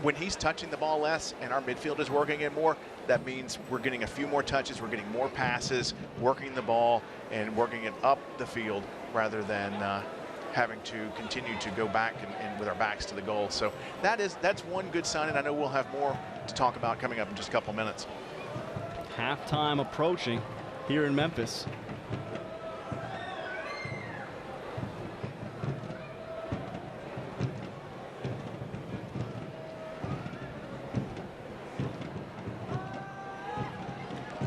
when he's touching the ball less and our midfield is working it more, that means we're getting a few more touches, we're getting more passes, working the ball and working it up the field rather than having to continue to go back and with our backs to the goal. So that's one good sign, and I know we'll have more to talk about coming up in just a couple minutes. Halftime approaching here in Memphis.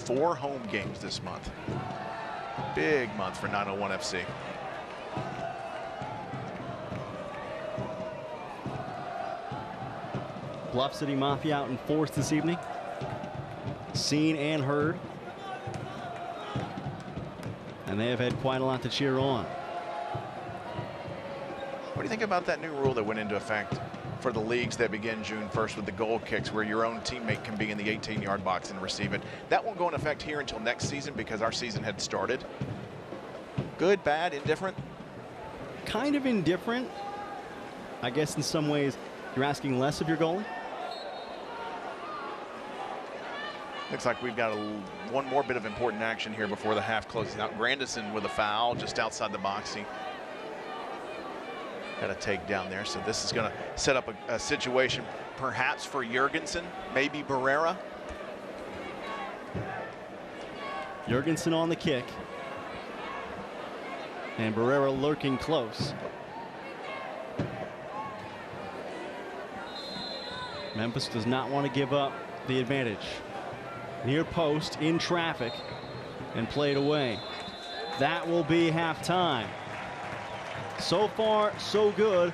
Four home games this month. Big month for 901 FC. Bluff City Mafia out in force this evening. Seen and heard. And they have had quite a lot to cheer on. What do you think about that new rule that went into effect for the leagues that begin June 1st with the goal kicks, where your own teammate can be in the 18-yard box and receive it? That won't go into effect here until next season because our season had started. Good, bad, indifferent? Kind of indifferent. I guess in some ways you're asking less of your goalie. Looks like we've got one more bit of important action here before the half closes out. Grandison with a foul just outside the box. He had a takedown there, so this is going to set up a situation perhaps for Jurgensen, maybe Barrera. Jurgensen on the kick. And Barrera lurking close. Memphis does not want to give up the advantage. Near post, in traffic, and played away. That will be halftime. So far, so good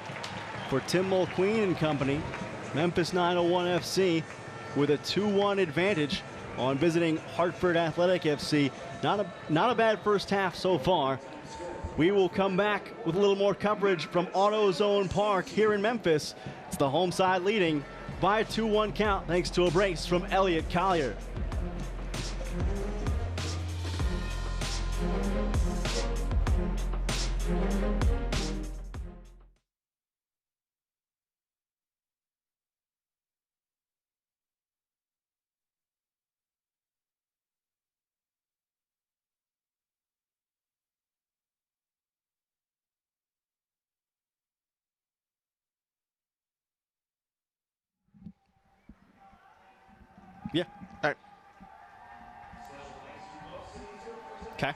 for Tim Mulqueen and company. Memphis 901 FC with a 2-1 advantage on visiting Hartford Athletic FC. Not a bad first half so far. We will come back with a little more coverage from AutoZone Park here in Memphis. It's the home side leading by a 2-1 count thanks to a brace from Elliott Collier. Yeah. All right. Okay.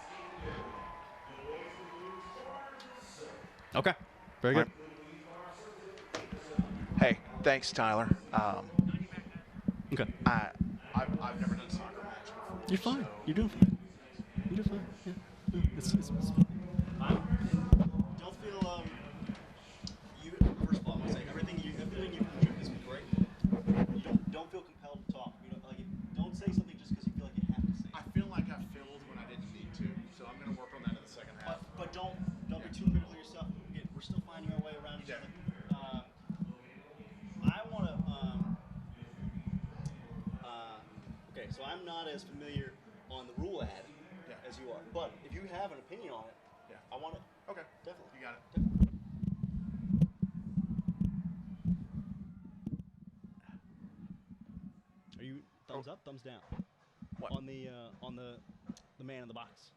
Okay. Very good. Hey, thanks, Tyler. Okay. I've never done soccer match before. You're fine. So You're doing fine. You're doing fine. Yeah. No, it's don't feel you. First of all, I want to say everything you've contributed has been great. You don't feel compelled to talk. You know, like don't say something just because you feel like you have to say. I feel like I filled when I didn't need to, so I'm going to work on that in the second half. But don't be too critical of yourself. Again, we're still finding our way around each other. I want to. Okay, so I'm not as familiar on the rule ad as you are, but if you have an opinion on it, I want it. Okay. Definitely. You got it. Definitely. Are you thumbs up, thumbs down? What? On the man in the box.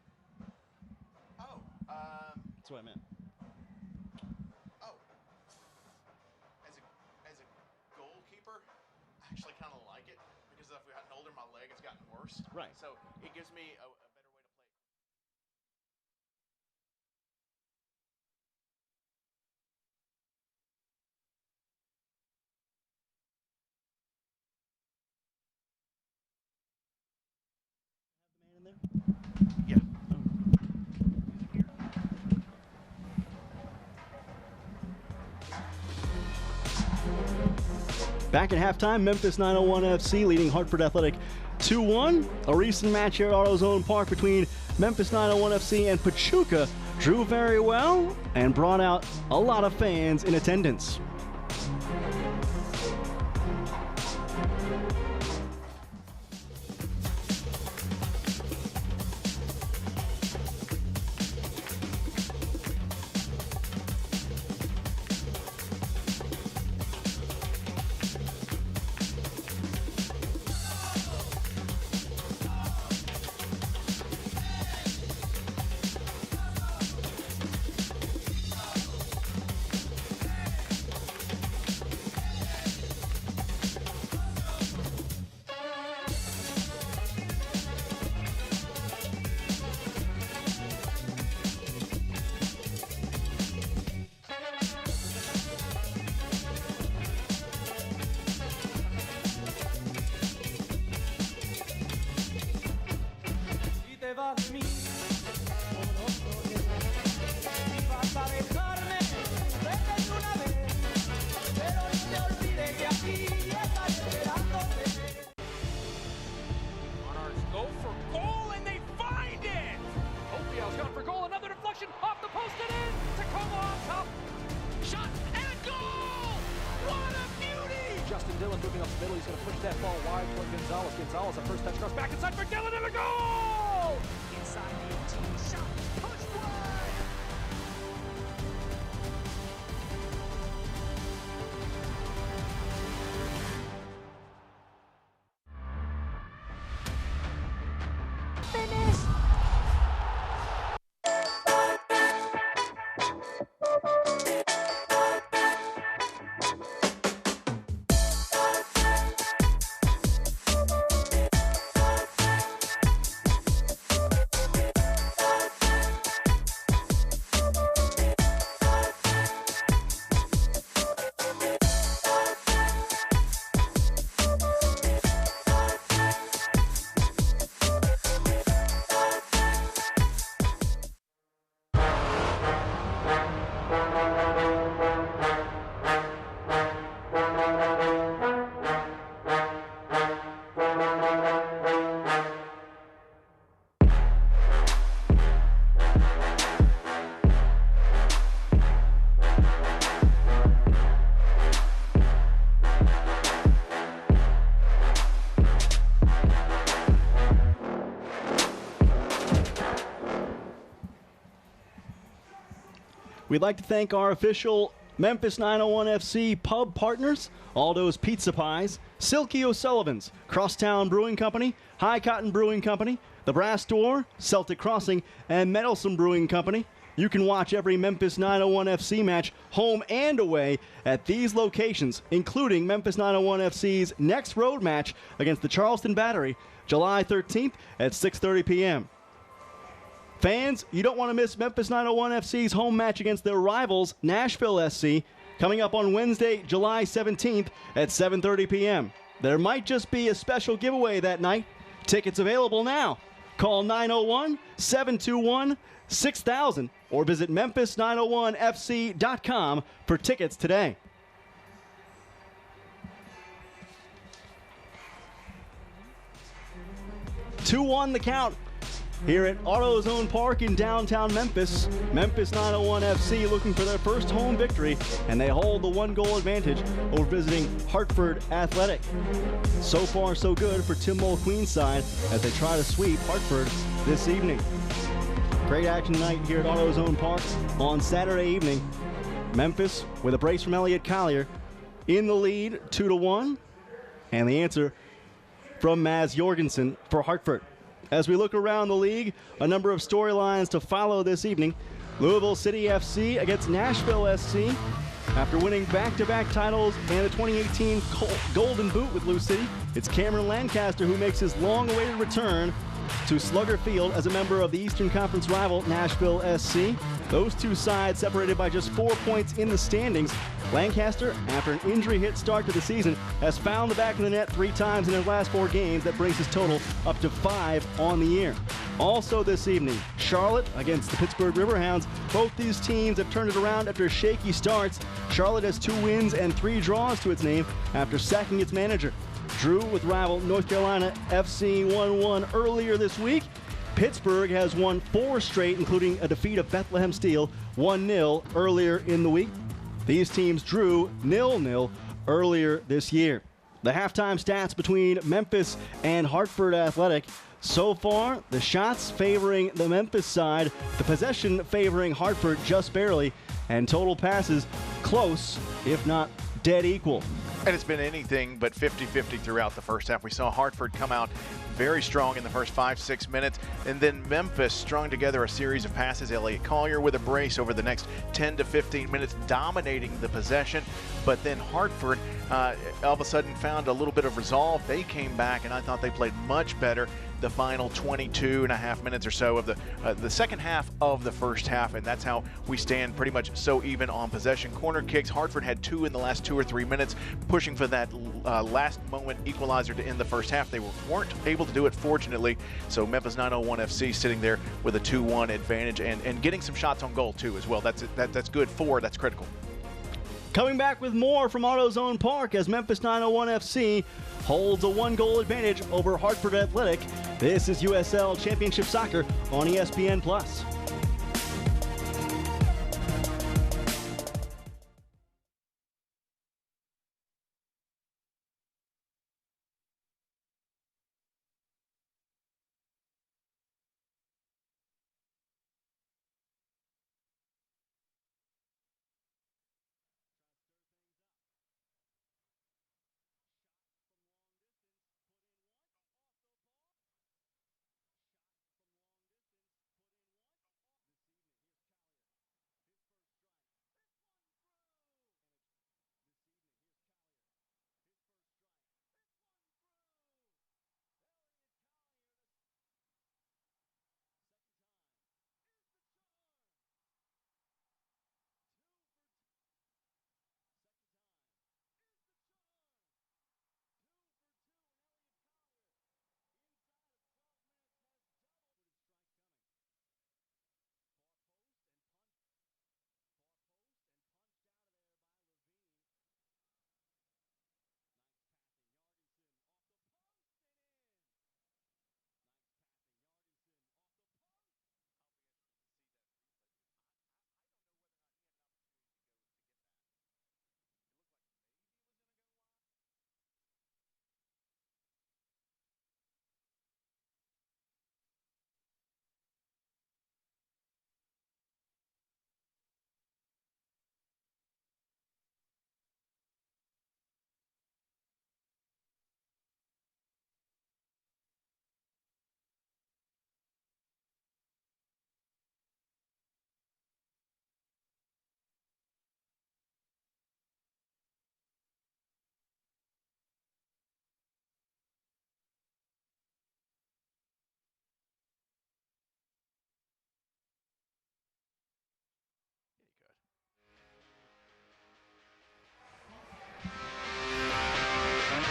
Oh. That's what I meant. Oh. As a goalkeeper, I actually kind of like it because if I've gotten older, my leg has gotten worse. Right. So it gives me a better way to play. Man in there? Yeah. Back at halftime, Memphis 901 FC leading Hartford Athletic 2-1. A recent match here at AutoZone Park between Memphis 901 FC and Pachuca drew very well and brought out a lot of fans in attendance. He's going to push that ball wide toward Gonzalez. Gonzalez, a first touch cross back inside for Dillon and a goal! Inside the 18, shot, push wide! Finish! We'd like to thank our official Memphis 901 FC pub partners, Aldo's Pizza Pies, Silky O'Sullivan's, Crosstown Brewing Company, High Cotton Brewing Company, The Brass Door, Celtic Crossing, and Meddlesome Brewing Company. You can watch every Memphis 901 FC match, home and away, at these locations, including Memphis 901 FC's next road match against the Charleston Battery, July 13th at 6:30 p.m. Fans, you don't want to miss Memphis 901 FC's home match against their rivals, Nashville SC, coming up on Wednesday, July 17th at 7:30 p.m. There might just be a special giveaway that night. Tickets available now. Call 901-721-6000 or visit memphis901fc.com for tickets today. 2-1 the count here at AutoZone Park in downtown Memphis. Memphis 901 FC looking for their first home victory, and they hold the 1-goal advantage over visiting Hartford Athletic. So far, so good for Tim Mulqueen's side as they try to sweep Hartford this evening. Great action tonight here at AutoZone Park on Saturday evening. Memphis with a brace from Elliott Collier in the lead 2-1, and the answer from Maz Jorgensen for Hartford. As we look around the league, a number of storylines to follow this evening. Louisville City FC against Nashville SC. After winning back-to-back titles and the 2018 Golden Boot with Lou City, it's Cameron Lancaster who makes his long-awaited return to Slugger Field as a member of the Eastern Conference rival Nashville SC. Those two sides separated by just 4 points in the standings. Lancaster, after an injury-hit start to the season, has found the back of the net 3 times in his last 4 games. That brings his total up to 5 on the year. Also this evening, Charlotte against the Pittsburgh Riverhounds. Both these teams have turned it around after shaky starts. Charlotte has 2 wins and 3 draws to its name after sacking its manager. Drew with rival North Carolina FC 1-1 earlier this week. Pittsburgh has won 4 straight, including a defeat of Bethlehem Steel 1-0 earlier in the week. These teams drew 0-0 earlier this year. The halftime stats between Memphis and Hartford Athletic. So far, the shots favoring the Memphis side, the possession favoring Hartford just barely, and total passes close, if not dead equal. And it's been anything but 50-50 throughout the first half. We saw Hartford come out very strong in the first 5-6 minutes, and then Memphis strung together a series of passes. Elliott Collier with a brace over the next 10 to 15 minutes, dominating the possession. But then Hartford all of a sudden found a little bit of resolve. They came back, and I thought they played much better the final 22.5 minutes or so of the second half of the first half, and that's how we stand pretty much so even on possession. Corner kicks, Hartford had 2 in the last 2 or 3 minutes, pushing for that last moment equalizer to end the first half. They weren't able to do it, fortunately, so Memphis 901 FC sitting there with a 2-1 advantage and getting some shots on goal too as well. That's good. 4, that's critical. Coming back with more from AutoZone Park as Memphis 901 FC holds a 1-goal advantage over Hartford Athletic. This is USL Championship Soccer on ESPN+.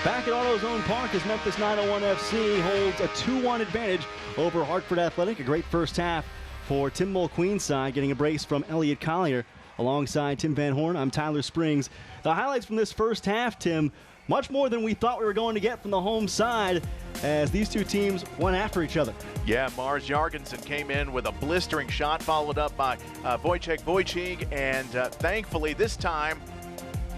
Back at AutoZone Park as Memphis 901 FC holds a 2-1 advantage over Hartford Athletic. A great first half for Tim Mulqueen's side, getting a brace from Elliot Collier alongside Tim Van Horn. I'm Tyler Springs. The highlights from this first half, Tim, much more than we thought we were going to get from the home side as these two teams went after each other. Yeah, Mars Jorgensen came in with a blistering shot, followed up by Wojciech, and thankfully this time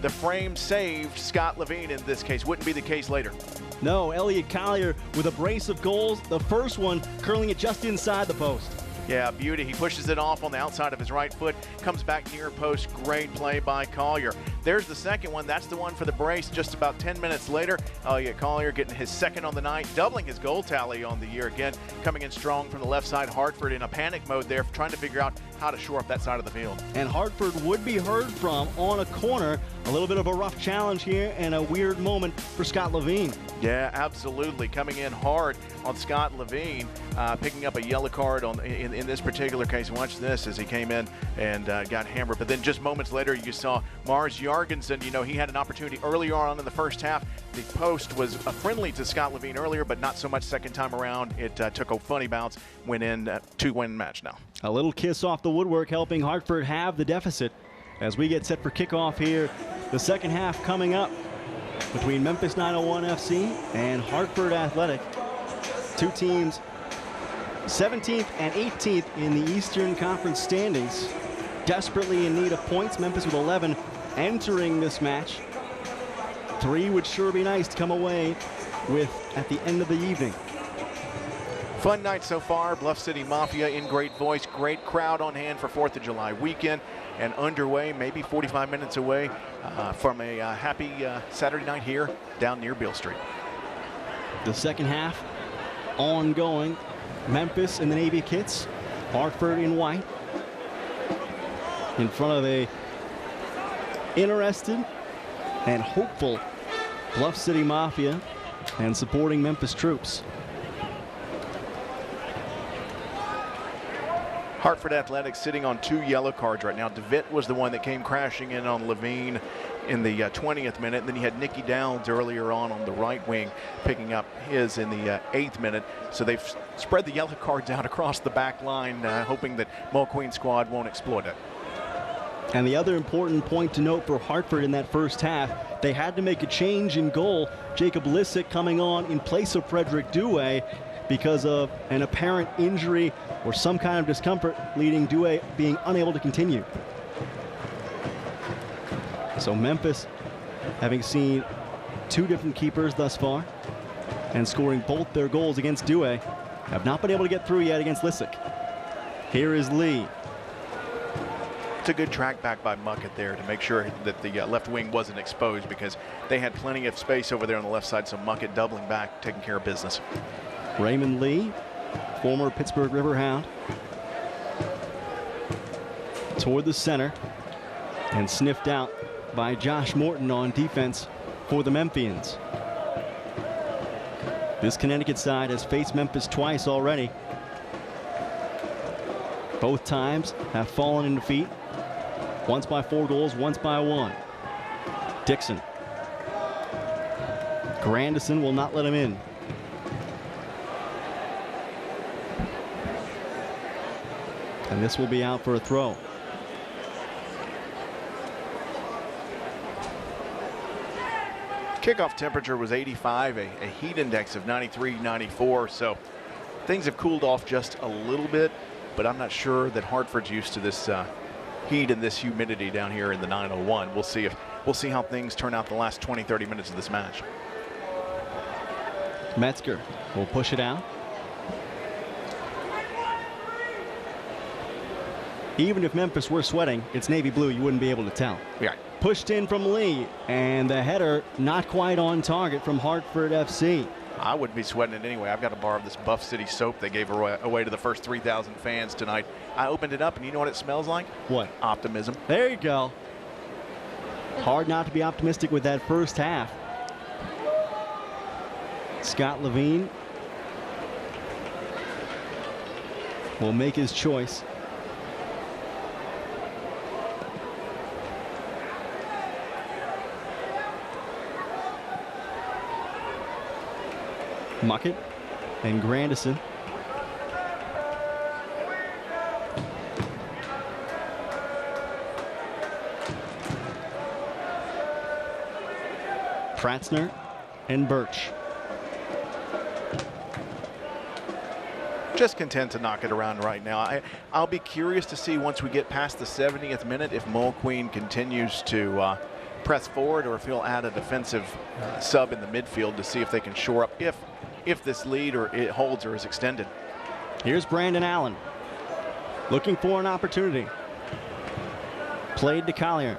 the frame saved Scott Levine in this case. Wouldn't be the case later. No, Elliot Collier with a brace of goals. The first one curling it just inside the post. Yeah, beauty. He pushes it off on the outside of his right foot, comes back near post. Great play by Collier. There's the second one. That's the one for the brace just about 10 minutes later. Elliot Collier getting his second on the night, doubling his goal tally on the year again, coming in strong from the left side. Hartford in a panic mode there, trying to figure out how to shore up that side of the field. And Hartford would be heard from on a corner. A little bit of a rough challenge here and a weird moment for Scott Levine. Yeah, absolutely. Coming in hard on Scott Levine, picking up a yellow card in this particular case. Watch this as he came in and got hammered. But then just moments later, you saw Mars Jorgensen. You know, he had an opportunity earlier on in the first half. The post was friendly to Scott Levine earlier, but not so much second time around. It took a funny bounce, went in to win the match now. A little kiss off the woodwork helping Hartford have the deficit as we get set for kickoff here. The second half coming up between Memphis 901 FC and Hartford Athletic. Two teams 17th and 18th in the Eastern Conference standings. Desperately in need of points. Memphis with 11 entering this match. 3 would sure be nice to come away with at the end of the evening. Fun night so far. Bluff City Mafia in great voice. Great crowd on hand for 4th of July weekend. And underway, maybe 45 minutes away from a happy Saturday night here down near Beale Street. The second half ongoing. Memphis in the Navy kits. Hartford in white. In front of a interested and hopeful Bluff City Mafia and supporting Memphis troops. Hartford Athletics sitting on 2 yellow cards right now. DeVitt was the one that came crashing in on Levine in the 20th minute. And then you had Nicky Downs earlier on the right wing picking up his in the 8th minute. So they've spread the yellow cards out across the back line, hoping that Mulqueen's squad won't exploit it. And the other important point to note for Hartford in that first half, they had to make a change in goal. Jacob Lissick coming on in place of Frederick Dewey because of an apparent injury or some kind of discomfort, leading Dewey being unable to continue. So Memphis, having seen 2 different keepers thus far and scoring both their goals against Dewey, have not been able to get through yet against Lissick. Here is Lee. It's a good track back by Muckett there to make sure that the left wing wasn't exposed, because they had plenty of space over there on the left side. So Muckett doubling back, taking care of business. Raymond Lee, former Pittsburgh Riverhound, toward the center and sniffed out by Josh Morton on defense for the Memphians. This Connecticut side has faced Memphis twice already. Both times have fallen in defeat. Once by 4 goals, once by 1. Dixon. Grandison will not let him in. And this will be out for a throw. Kickoff temperature was 85, a heat index of 93, 94. So things have cooled off just a little bit, but I'm not sure that Hartford's used to this heat and this humidity down here in the 901. We'll see how things turn out the last 20-30 minutes of this match. Metzger will push it out. Even if Memphis were sweating, it's navy blue, you wouldn't be able to tell. Yeah. Pushed in from Lee, and the header not quite on target from Hartford FC. I wouldn't be sweating it anyway. I've got to borrow this Buff City soap they gave away to the first 3,000 fans tonight. I opened it up, and you know what it smells like? What? Optimism. There you go. Hard not to be optimistic with that first half. Scott Levine will make his choice. Muckett and Grandison. Pratzner and Birch. Just content to knock it around right now. I'll be curious to see once we get past the 70th minute if Mulqueen continues to press forward or if he'll add a defensive sub in the midfield to see if they can shore up if this lead or it holds or is extended. Here's Brandon Allen looking for an opportunity. Played to Collier.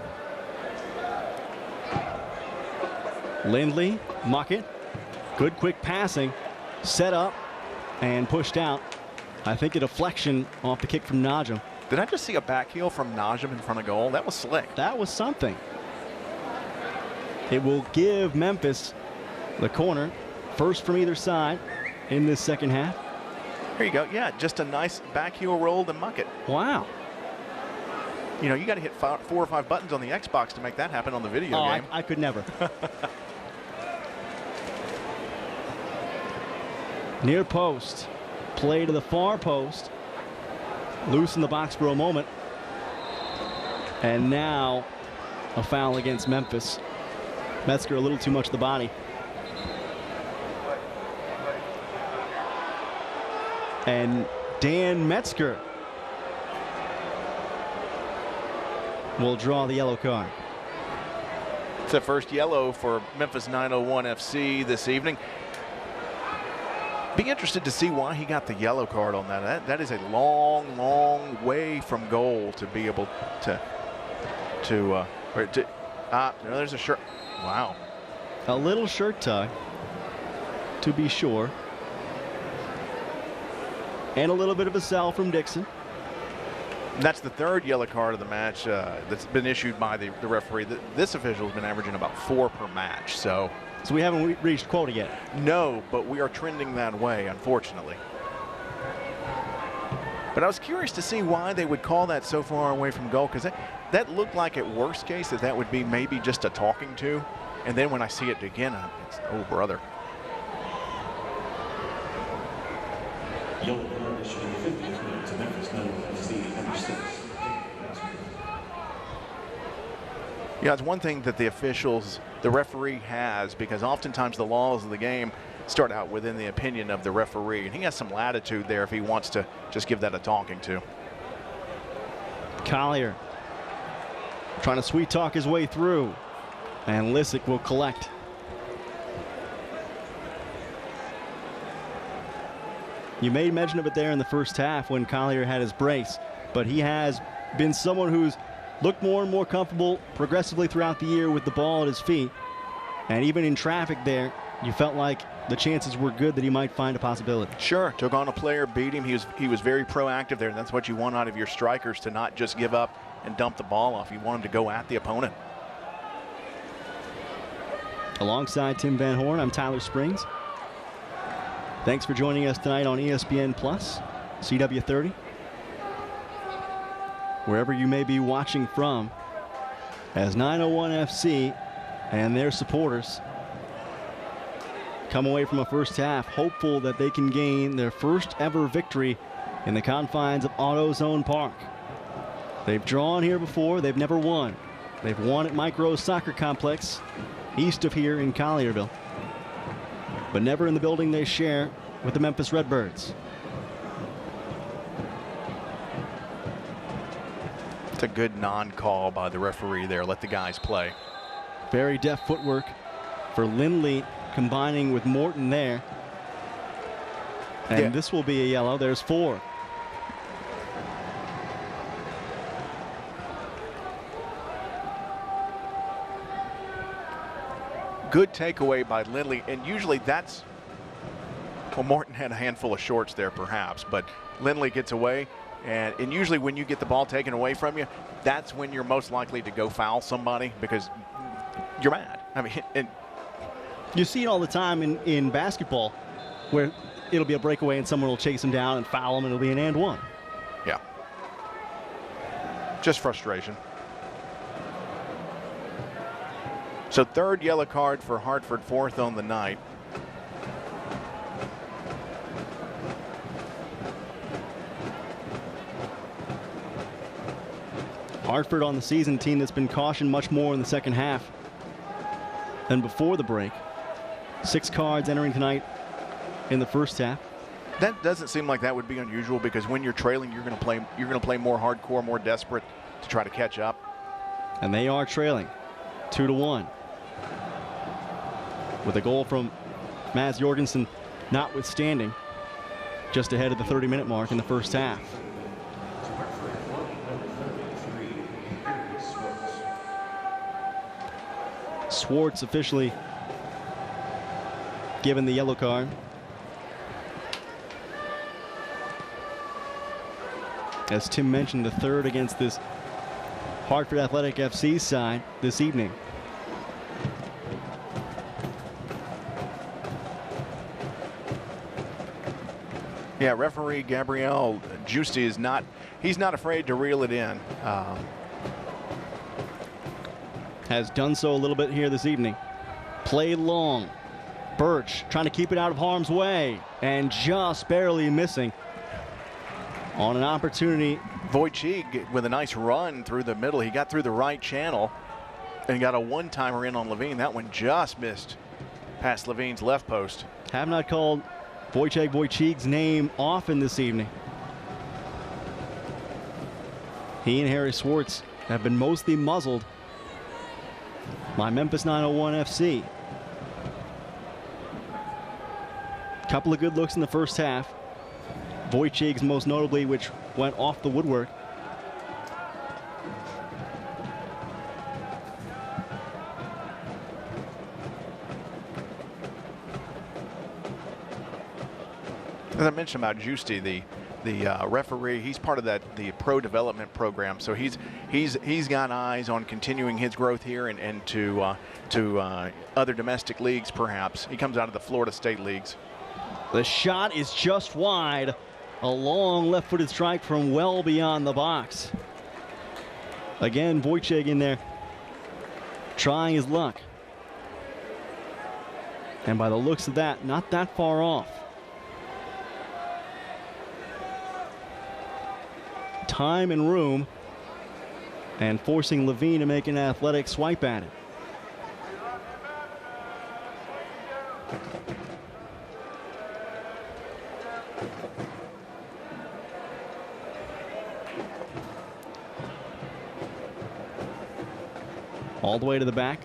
Lindley, Muckett, good quick passing, set up and pushed out. I think a deflection off the kick from Najim. Did I just see a back heel from Najim in front of goal? That was slick. That was something. It will give Memphis the corner, first from either side in this second half. Here you go. Yeah, just a nice back heel roll to Muckett. Wow. You know, you got to hit 4 or 5 buttons on the Xbox to make that happen on the video game. I could never. Near post, play to the far post, loose in the box for a moment, and now a foul against Memphis. Metzger a little too much of the body. And Dan Metzger will draw the yellow card. It's the first yellow for Memphis 901 FC this evening. Be interested to see why he got the yellow card on that. That is a long, long way from goal to be able there's a shirt. Wow. A little shirt tug, to be sure. And a little bit of a sell from Dixon. And that's the 3rd yellow card of the match that's been issued by the referee. This official has been averaging about 4 per match. So we haven't reached quota yet. No, but we are trending that way, unfortunately. But I was curious to see why they would call that so far away from goal, because that looked like at worst case that would be maybe just a talking to. And then when I see it again, it's, oh, brother. Yellow card issued in the 50th minute to Memphis 901 FC, number 6. Yeah, it's one thing that the referee has, because oftentimes the laws of the game start out within the opinion of the referee, and he has some latitude there if he wants to just give that a talking to. Collier trying to sweet talk his way through, and Lissick will collect. You made mention of it there in the first half when Collier had his brace, but he has been someone who's looked more and more comfortable progressively throughout the year with the ball at his feet. And even in traffic there, you felt like the chances were good that he might find a possibility. Sure, took on a player, beat him. He was very proactive there, and that's what you want out of your strikers, to not just give up and dump the ball off. You want him to go at the opponent. Alongside Tim Van Horn, I'm Tyler Springs. Thanks for joining us tonight on ESPN Plus, CW30. Wherever you may be watching from, as 901 FC and their supporters come away from a first half hopeful that they can gain their first ever victory in the confines of AutoZone Park. They've drawn here before, they've never won. They've won at Mike Rose Soccer Complex east of here in Collierville, but never in the building they share with the Memphis Redbirds. It's a good non-call by the referee there. Let the guys play. Very deft footwork for Lindley, combining with Morton there. And this will be a yellow. There's 4. Good takeaway by Lindley, and usually that's, well, Morton had a handful of shorts there perhaps, but Lindley gets away. And usually when you get the ball taken away from you, that's when you're most likely to go foul somebody, because you're mad. I mean, and you see it all the time in basketball, where it'll be a breakaway and someone will chase him down and foul him, and it'll be an and one. Yeah. Just frustration. So 3rd yellow card for Hartford, 4th on the night. Hartford on the season, team that's been cautioned much more in the second half than before the break. 6 cards entering tonight in the first half. That doesn't seem like that would be unusual, because when you're trailing, you're going to play more hardcore, more desperate to try to catch up. And they are trailing 2-1. With a goal from Mads Jorgensen notwithstanding, just ahead of the 30-minute mark in the first half. Swartz officially given the yellow card. As Tim mentioned, the third against this Hartford Athletic FC side this evening. Yeah, referee Gabriel Giusti is not, he's not afraid to reel it in. Has done so a little bit here this evening. Play long. Birch trying to keep it out of harm's way and just barely missing on an opportunity. Wojcik with a nice run through the middle. He got through the right channel and got a one-timer in on Levine. That one just missed past Levine's left post. Have not called Wojcik's name often this evening. He and Harry Swartz have been mostly muzzled by Memphis 901 FC. Couple of good looks in the first half. Wojcik's most notably, which went off the woodwork. As I mentioned about Giusti, the referee, he's part of the pro development program, so he's got eyes on continuing his growth here and to other domestic leagues perhaps. He comes out of the Florida State leagues. The shot is just wide. A long left-footed strike from well beyond the box. Again, Wojcik in there trying his luck. And by the looks of that, not that far off. Time and room, and forcing Levine to make an athletic swipe at it. All the way to the back.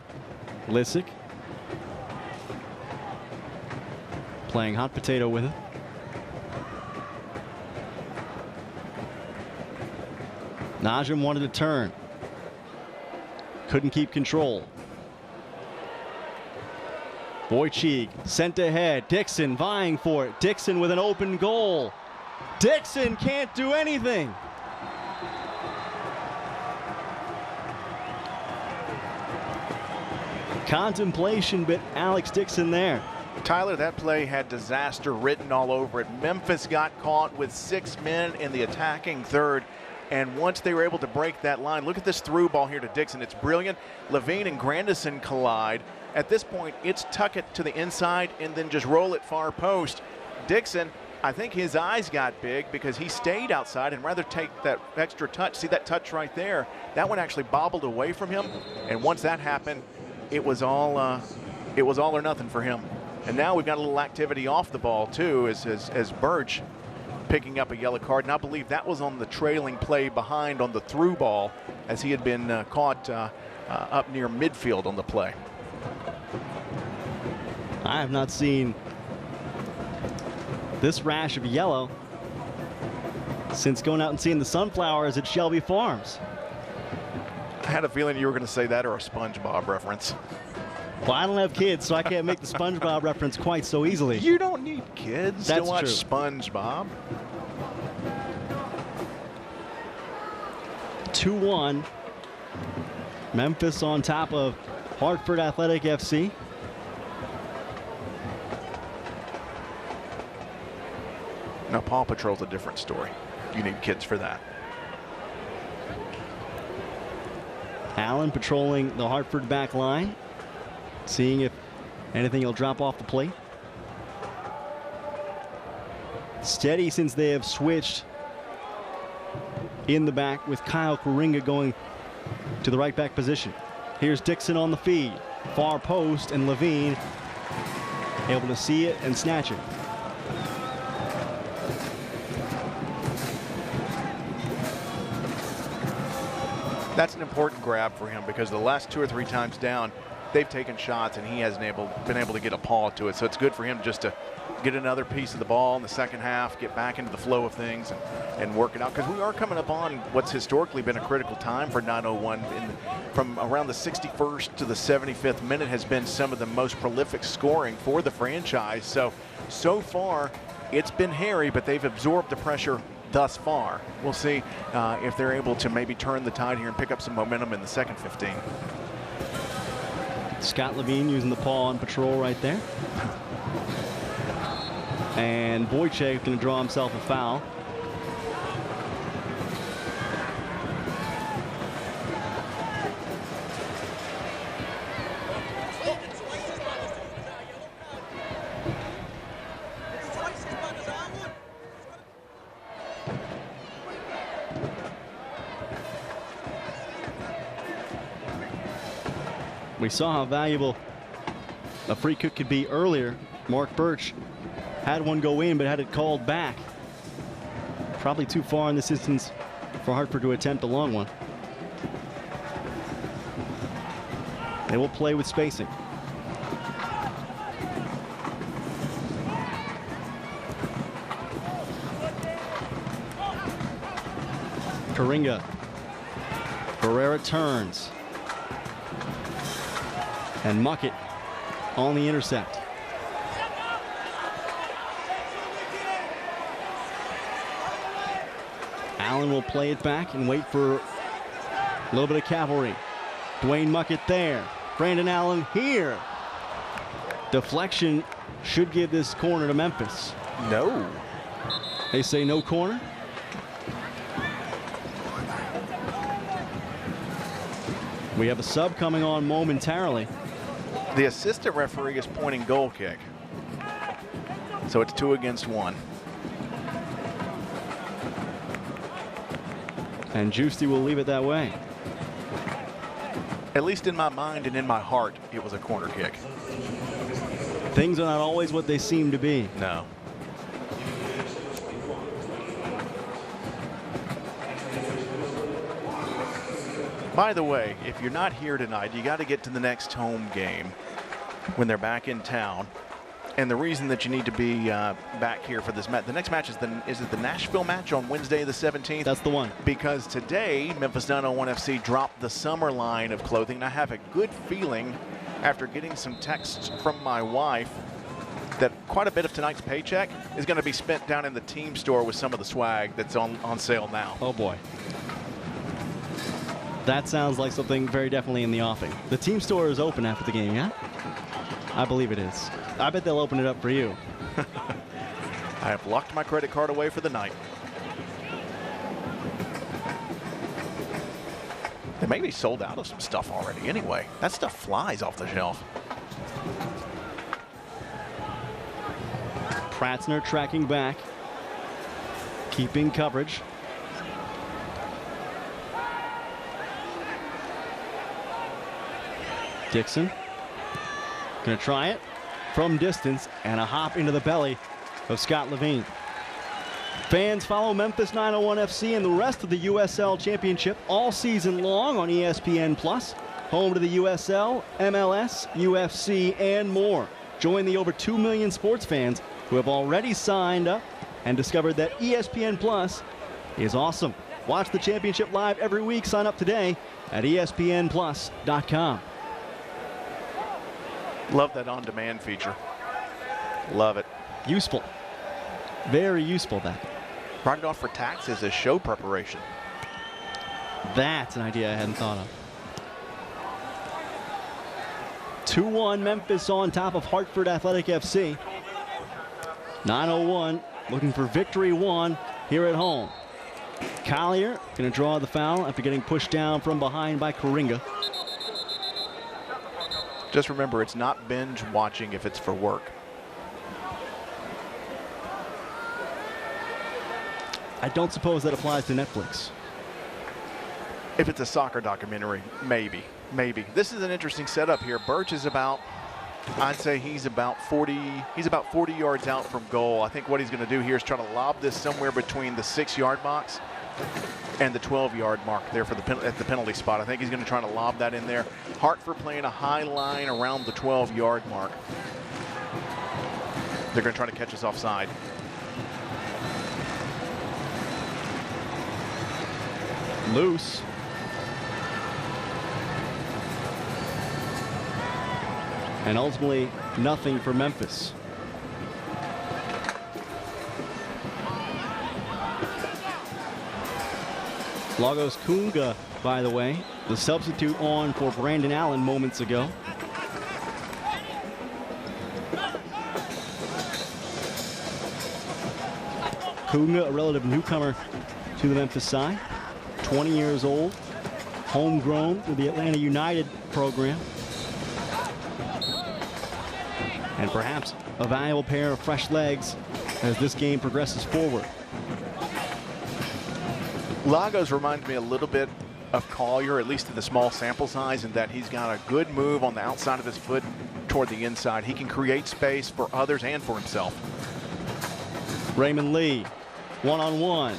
Lissick playing hot potato with it. Najim wanted to turn. Couldn't keep control. Wojcik sent ahead. Dixon vying for it. Dixon with an open goal. Dixon can't do anything. Contemplation bit Alex Dixon there. Tyler, that play had disaster written all over it. Memphis got caught with 6 men in the attacking third, and once they were able to break that line, look at this through ball here to Dixon. It's brilliant. Levine and Grandison collide. At this point, it's tuck it to the inside and then just roll it far post. Dixon, I think his eyes got big because he stayed outside and rather take that extra touch. See that touch right there? That one actually bobbled away from him, and once that happened, it was all or nothing for him. And now we've got a little activity off the ball too, as Birch picking up a yellow card. And I believe that was on the trailing play behind on the through ball, as he had been caught up near midfield on the play. I have not seen this rash of yellow since going out and seeing the sunflowers at Shelby Farms. I had a feeling you were going to say that or a SpongeBob reference. Well, I don't have kids, so I can't make the SpongeBob reference quite so easily. You don't need kids to watch true. SpongeBob. 2-1. Memphis on top of Hartford Athletic FC. Now, Paw Patrol's a different story. You need kids for that. Allen patrolling the Hartford back line, seeing if anything will drop off the plate. Steady since they have switched in the back with Kyle Kunga going to the right back position. Here's Dixon on the feed. Far post, and Levine able to see it and snatch it. That's an important grab for him because the last 2 or 3 times down, they've taken shots and he hasn't been able to get a paw to it. So it's good for him just to get another piece of the ball in the second half, get back into the flow of things and work it out. Because we are coming up on what's historically been a critical time for 901. From around the 61st to the 75th minute has been some of the most prolific scoring for the franchise. So far, it's been hairy, but they've absorbed the pressure thus far. We'll see if they're able to maybe turn the tide here and pick up some momentum in the second 15. Scott Levine using the paw on patrol right there. And Boychek going to draw himself a foul. We saw how valuable a free kick could be earlier. Mark Birch had one go in, but had it called back. Probably too far in this instance for Hartford to attempt a long one. They will play with spacing. Kunga. Herrera turns. And Muckett on the intercept. Allen will play it back and wait for a little bit of cavalry. Dwayne Muckett there. Brandon Allen here. Deflection should give this corner to Memphis. No. They say no corner. We have a sub coming on momentarily. The assistant referee is pointing goal kick. So it's 2 against 1. And Giusti will leave it that way. At least in my mind and in my heart, it was a corner kick. Things are not always what they seem to be. No. By the way, if you're not here tonight, you got to get to the next home game when they're back in town. And the reason that you need to be back here for this match, the next match is it the Nashville match on Wednesday the 17th? That's the one. Because today, Memphis 901 FC dropped the summer line of clothing. And I have a good feeling after getting some texts from my wife that quite a bit of tonight's paycheck is going to be spent down in the team store with some of the swag that's on sale now. Oh boy. That sounds like something very definitely in the offing. The team store is open after the game, yeah? I believe it is. I bet they'll open it up for you. I have locked my credit card away for the night. They may be sold out of some stuff already anyway. That stuff flies off the shelf. Pratzner tracking back. Keeping coverage. Dixon gonna try it from distance, and a hop into the belly of Scott Levine. Fans follow Memphis 901 FC and the rest of the USL Championship all season long on ESPN+, home to the USL, MLS, UFC, and more. Join the over 2 million sports fans who have already signed up and discovered that ESPN+ is awesome. Watch the championship live every week. Sign up today at ESPNplus.com. Love that on-demand feature. Love it. Useful. Very useful, that. Brought it off for taxes as show preparation. That's an idea I hadn't thought of. 2-1 Memphis on top of Hartford Athletic FC. 901 looking for victory 1 here at home. Collier going to draw the foul after getting pushed down from behind by Kunga. Just remember, it's not binge watching if it's for work. I don't suppose that applies to Netflix. If it's a soccer documentary, maybe. This is an interesting setup here. Birch is about, I'd say he's about 40 yards out from goal. I think what he's going to do here is try to lob this somewhere between the 6-yard box and the 12-yard mark there for at the penalty spot. I think he's going to try to lob that in there. Hartford playing a high line around the 12-yard mark. They're going to try to catch us offside. Loose. And ultimately, nothing for Memphis. Lagos Kunga, by the way, the substitute on for Brandon Allen moments ago. Kunga, a relative newcomer to the Memphis side, 20 years old, homegrown with the Atlanta United program. And perhaps a valuable pair of fresh legs as this game progresses forward. Lagos reminds me a little bit of Collier, at least in the small sample size, in that he's got a good move on the outside of his foot toward the inside. He can create space for others and for himself. Raymond Lee, one-on-one.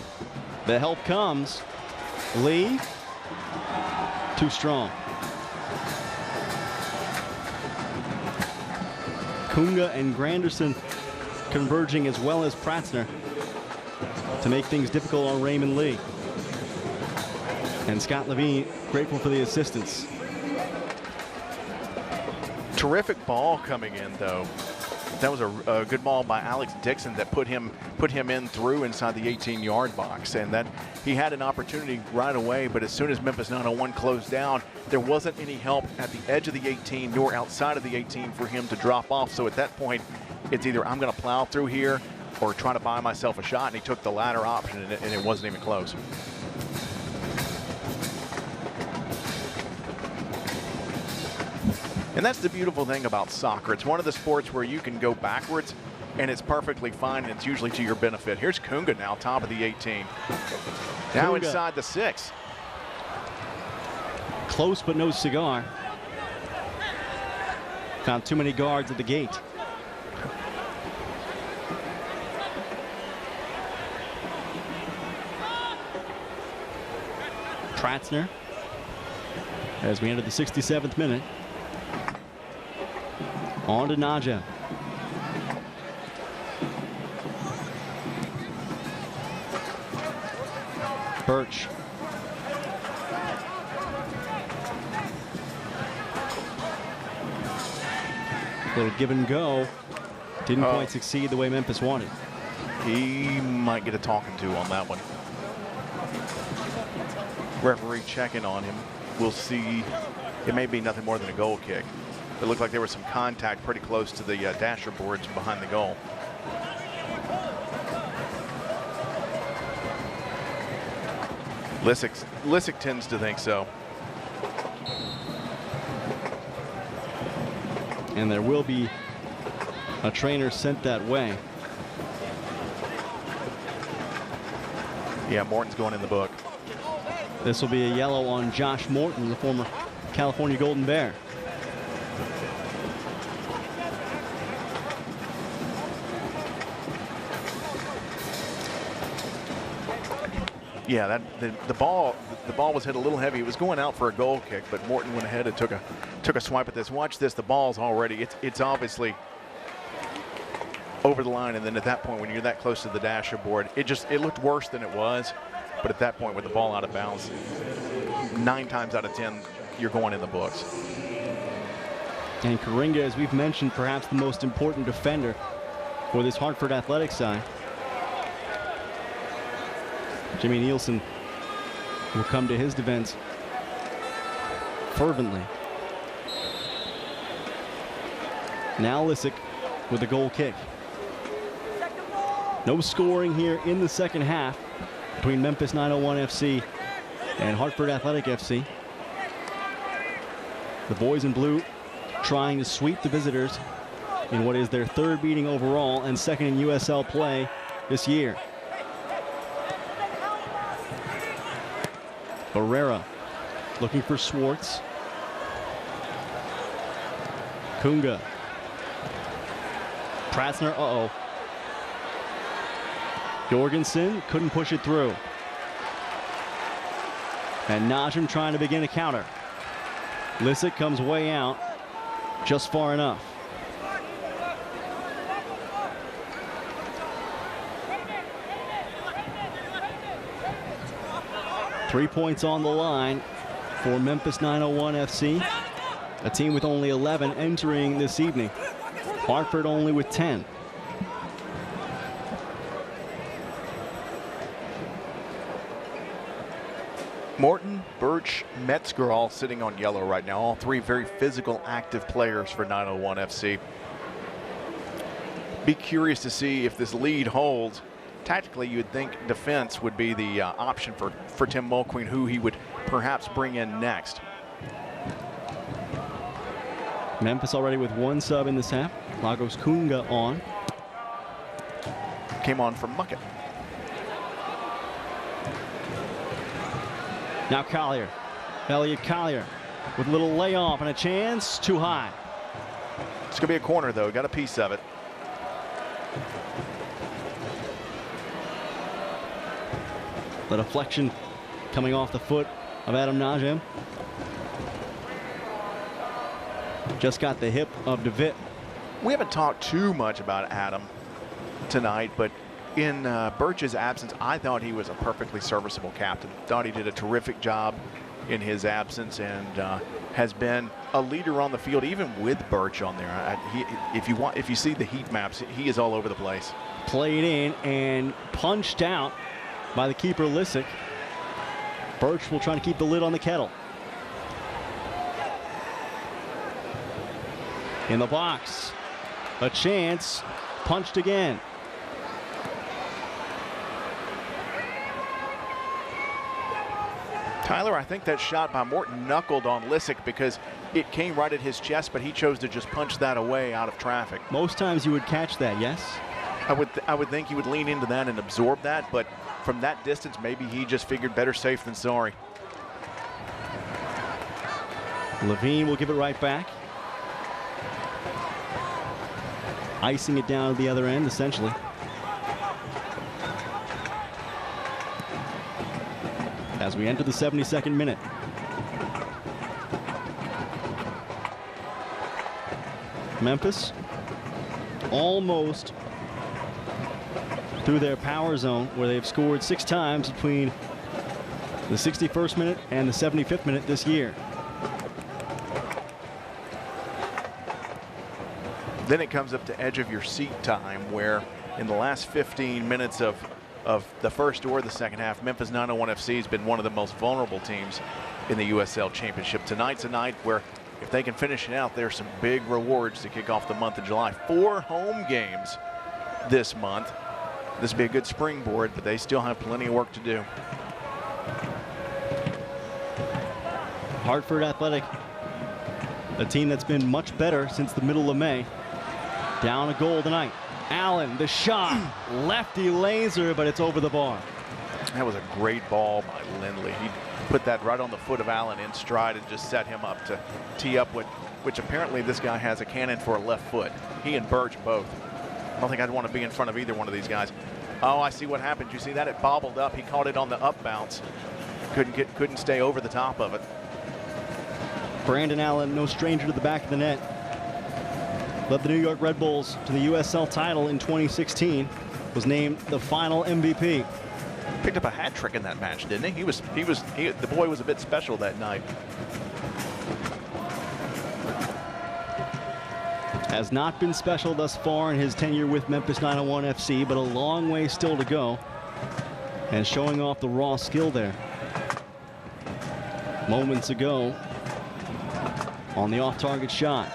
The help comes. Lee, too strong. Kunga and Granderson converging, as well as Pratzner, to make things difficult on Raymond Lee. And Scott Levine grateful for the assistance. Terrific ball coming in, though. That was a good ball by Alex Dixon that put him in through inside the 18-yard box, and that he had an opportunity right away. But as soon as Memphis 901 closed down, there wasn't any help at the edge of the 18 nor outside of the 18 for him to drop off. So at that point, it's either I'm going to plow through here or try to buy myself a shot, and he took the latter option, and it wasn't even close. And that's the beautiful thing about soccer. It's one of the sports where you can go backwards, and it's perfectly fine, and it's usually to your benefit. Here's Kunga now, top of the 18. Now Kunga. Inside the 6. Close but no cigar. Found too many guards at the gate. Pratzner as we enter the 67th minute. On to Naja. Birch. Little give and go. Didn't quite succeed the way Memphis wanted. He might get a talking to on that one. Referee checking on him. We'll see. It may be nothing more than a goal kick. It looked like there was some contact pretty close to the dasher boards behind the goal. Lissick tends to think so. And there will be a trainer sent that way. Yeah, Morton's going in the book. This will be a yellow on Josh Morton, the former California Golden Bear. Yeah, the ball was hit a little heavy. It was going out for a goal kick, but Morton went ahead and took a swipe at this. Watch this. The ball's already it's obviously over the line, and then at that point, when you're that close to the dasher board, it looked worse than it was. But at that point, with the ball out of bounds, 9 times out of 10, you're going in the books. And Kunga, as we've mentioned, perhaps the most important defender for this Hartford Athletics side. Jimmy Nielsen will come to his defense fervently. Now Lissick with a goal kick. No scoring here in the second half between Memphis 901 FC and Hartford Athletic FC. The boys in blue trying to sweep the visitors in what is their 3rd beating overall and 2nd in USL play this year. Barrera Looking for Schwartz. Kunga. Prasner, uh-oh. Jorgensen couldn't push it through. And Najim trying to begin a counter. Lissick comes way out, just far enough. Three points on the line for Memphis 901 FC, a team with only 11 entering this evening. Hartford only with 10. Morton, Birch, Metzger all sitting on yellow right now. All three very physical, active players for 901 FC. Be curious to see if this lead holds. Tactically, you would think defense would be the option for Tim Mulqueen, who he would perhaps bring in next. Memphis already with one sub in this half. Lagos Kunga on. Came on from Muckett. Now Collier. Elliot Collier with a little layoff and a chance. Too high. It's going to be a corner, though. Got a piece of it. The deflection coming off the foot of Adam Najim. Just got the hip of DeVitt. We haven't talked too much about Adam tonight, but in Birch's absence, I thought he was a perfectly serviceable captain. Thought he did a terrific job in his absence and has been a leader on the field, even with Birch on there. If you see the heat maps, he is all over the place. Played in and punched out by the keeper Lissick. Birch will try to keep the lid on the kettle. In the box, a chance, punched again. Tyler, I think that shot by Morton knuckled on Lissick because it came right at his chest, but he chose to just punch that away out of traffic. Most times you would catch that, yes? I would think he would lean into that and absorb that, but from that distance, maybe he just figured better safe than sorry. Levine will give it right back. Icing it down to the other end, essentially. As we enter the 72nd minute. Memphis almost through their power zone, where they've scored 6 times between the 61st minute and the 75th minute this year. Then it comes up to edge of your seat time, where in the last 15 minutes of the first or the second half, Memphis 901 FC has been one of the most vulnerable teams in the USL Championship. Tonight's a night where if they can finish it out, there's some big rewards to kick off the month of July. 4 home games this month. This will be a good springboard, but they still have plenty of work to do. Hartford Athletic, a team that's been much better since the middle of May. Down a goal tonight. Allen, the shot, lefty laser, but it's over the bar. That was a great ball by Lindley. He put that right on the foot of Allen in stride and just set him up to tee up which apparently this guy has a cannon for a left foot. He and Birch both. I don't think I'd want to be in front of either one of these guys. Oh, I see what happened. You see that? It bobbled up. He caught it on the up bounce. Couldn't stay over the top of it. Brandon Allen, no stranger to the back of the net. Led the New York Red Bulls to the USL title in 2016. Was named the final MVP. Picked up a hat trick in that match, didn't he? The boy was a bit special that night. Has not been special thus far in his tenure with Memphis 901 FC, but a long way still to go. And showing off the raw skill there. Moments ago on the off-target shot.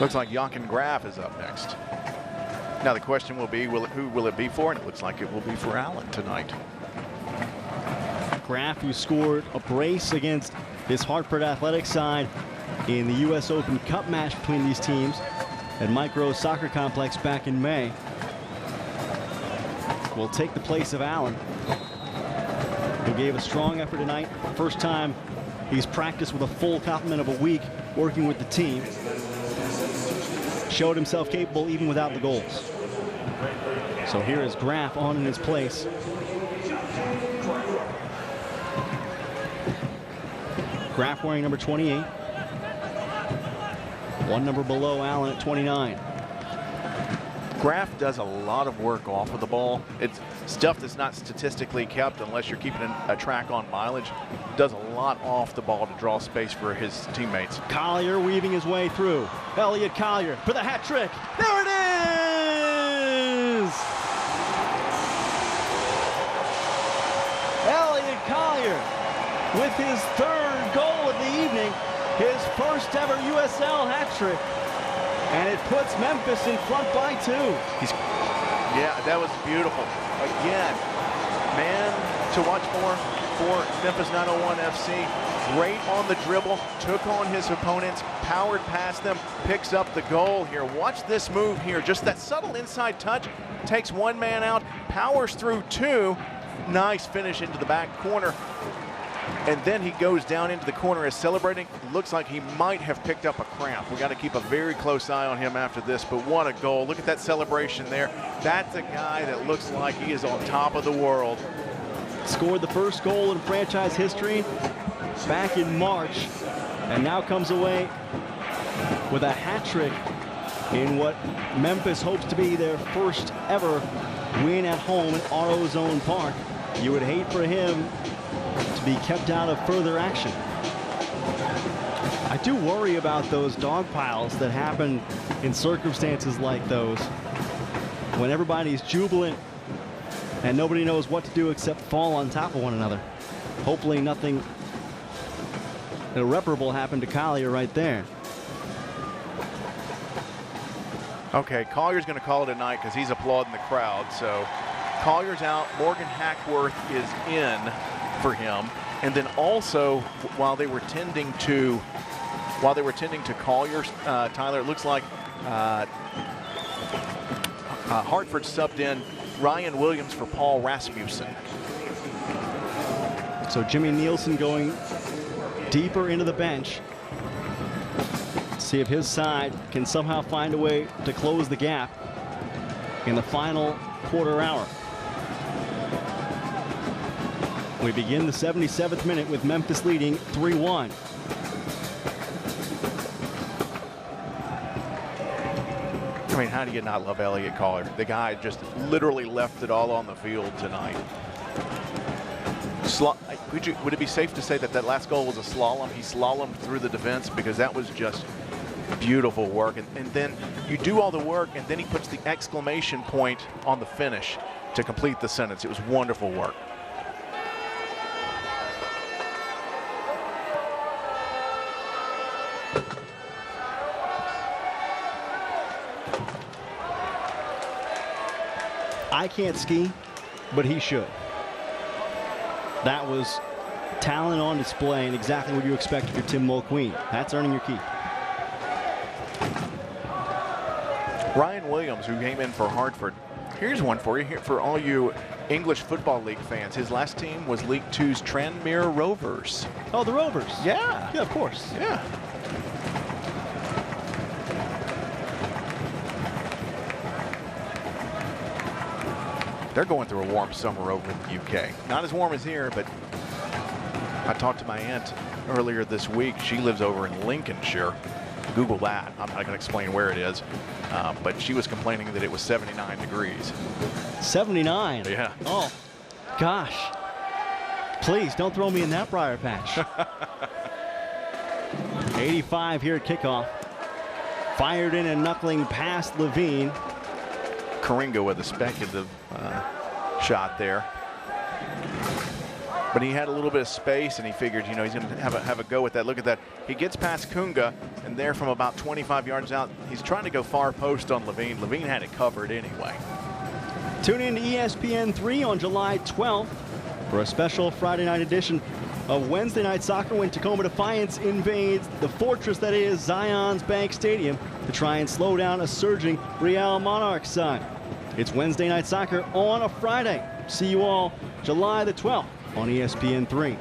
Looks like Jochen Graf is up next. Now the question will be, who will it be for? And it looks like it will be for Allen tonight. Graf, who scored a brace against this Hartford Athletic side in the U.S. Open Cup match between these teams at Mike Rose Soccer Complex back in May. Will take the place of Allen, who gave a strong effort tonight. First time he's practiced with a full complement of a week working with the team. Showed himself capable even without the goals. So here is Graf on in his place. Graf wearing number 28. One number below Allen at 29. Graf does a lot of work off of the ball. It's stuff that's not statistically kept unless you're keeping a track on mileage. Does a lot off the ball to draw space for his teammates. Collier weaving his way through. Elliot Collier for the hat trick. There it is! Elliot Collier with his third goal of the evening, his first ever USL hat trick. And it puts Memphis in front by 2. Yeah, that was beautiful. Again, man to watch for Memphis 901 FC. Great on the dribble, took on his opponents, powered past them, picks up the goal here. Watch this move here, just that subtle inside touch, takes one man out, powers through 2. Nice finish into the back corner. And then he goes down into the corner as celebrating. Looks like he might have picked up a cramp. We got to keep a very close eye on him after this, but what a goal. Look at that celebration there. That's a guy that looks like he is on top of the world. Scored the first goal in franchise history back in March, and now comes away with a hat trick in what Memphis hopes to be their first ever win at home at RO's own park. You would hate for him to be kept out of further action. I do worry about those dog piles that happen in circumstances like those, when everybody's jubilant and nobody knows what to do except fall on top of one another. Hopefully nothing irreparable happened to Collier right there. Okay, Collier's going to call it a night because he's applauding the crowd. So Collier's out. Morgan Hackworth is in for him. And then also, while they were tending to Collier, Tyler, it looks like Hartford subbed in Ryan Williams for Paul Rasmussen. So Jimmy Nielsen going deeper into the bench. See if his side can somehow find a way to close the gap in the final quarter hour. We begin the 77th minute with Memphis leading 3-1. I mean, how do you not love Elliot Collier? The guy just literally left it all on the field tonight. Would it be safe to say that that last goal was a slalom? He slalomed through the defense, because that was just beautiful work. And then you do all the work, and then he puts the exclamation point on the finish to complete the sentence. It was wonderful work. I can't ski, but he should. That was talent on display and exactly what you expect of your Tim Mulqueen. That's earning your keep. Ryan Williams, who came in for Hartford. Here's one for you, here for all you English Football League fans. His last team was League Two's Tranmere Rovers. Oh, the Rovers. Yeah. Yeah, of course. Yeah. They're going through a warm summer over in the UK. Not as warm as here, but I talked to my aunt earlier this week. She lives over in Lincolnshire. Google that. I'm not going to explain where it is, but she was complaining that it was 79 degrees. 79? Yeah. Oh, gosh. Please, don't throw me in that briar patch. 85 here at kickoff. Fired in and knuckling past Levine. Kunga with a speculative shot there. But he had a little bit of space, and he figured, you know, he's going to have a go with that. Look at that. He gets past Kunga, and there from about 25 yards out, he's trying to go far post on Levine. Levine had it covered anyway. Tune in to ESPN 3 on July 12th for a special Friday night edition of Wednesday night soccer when Tacoma Defiance invades the fortress that is Zions Bank Stadium to try and slow down a surging Real Monarchs side. It's Wednesday night soccer on a Friday. See you all July the 12th on ESPN3.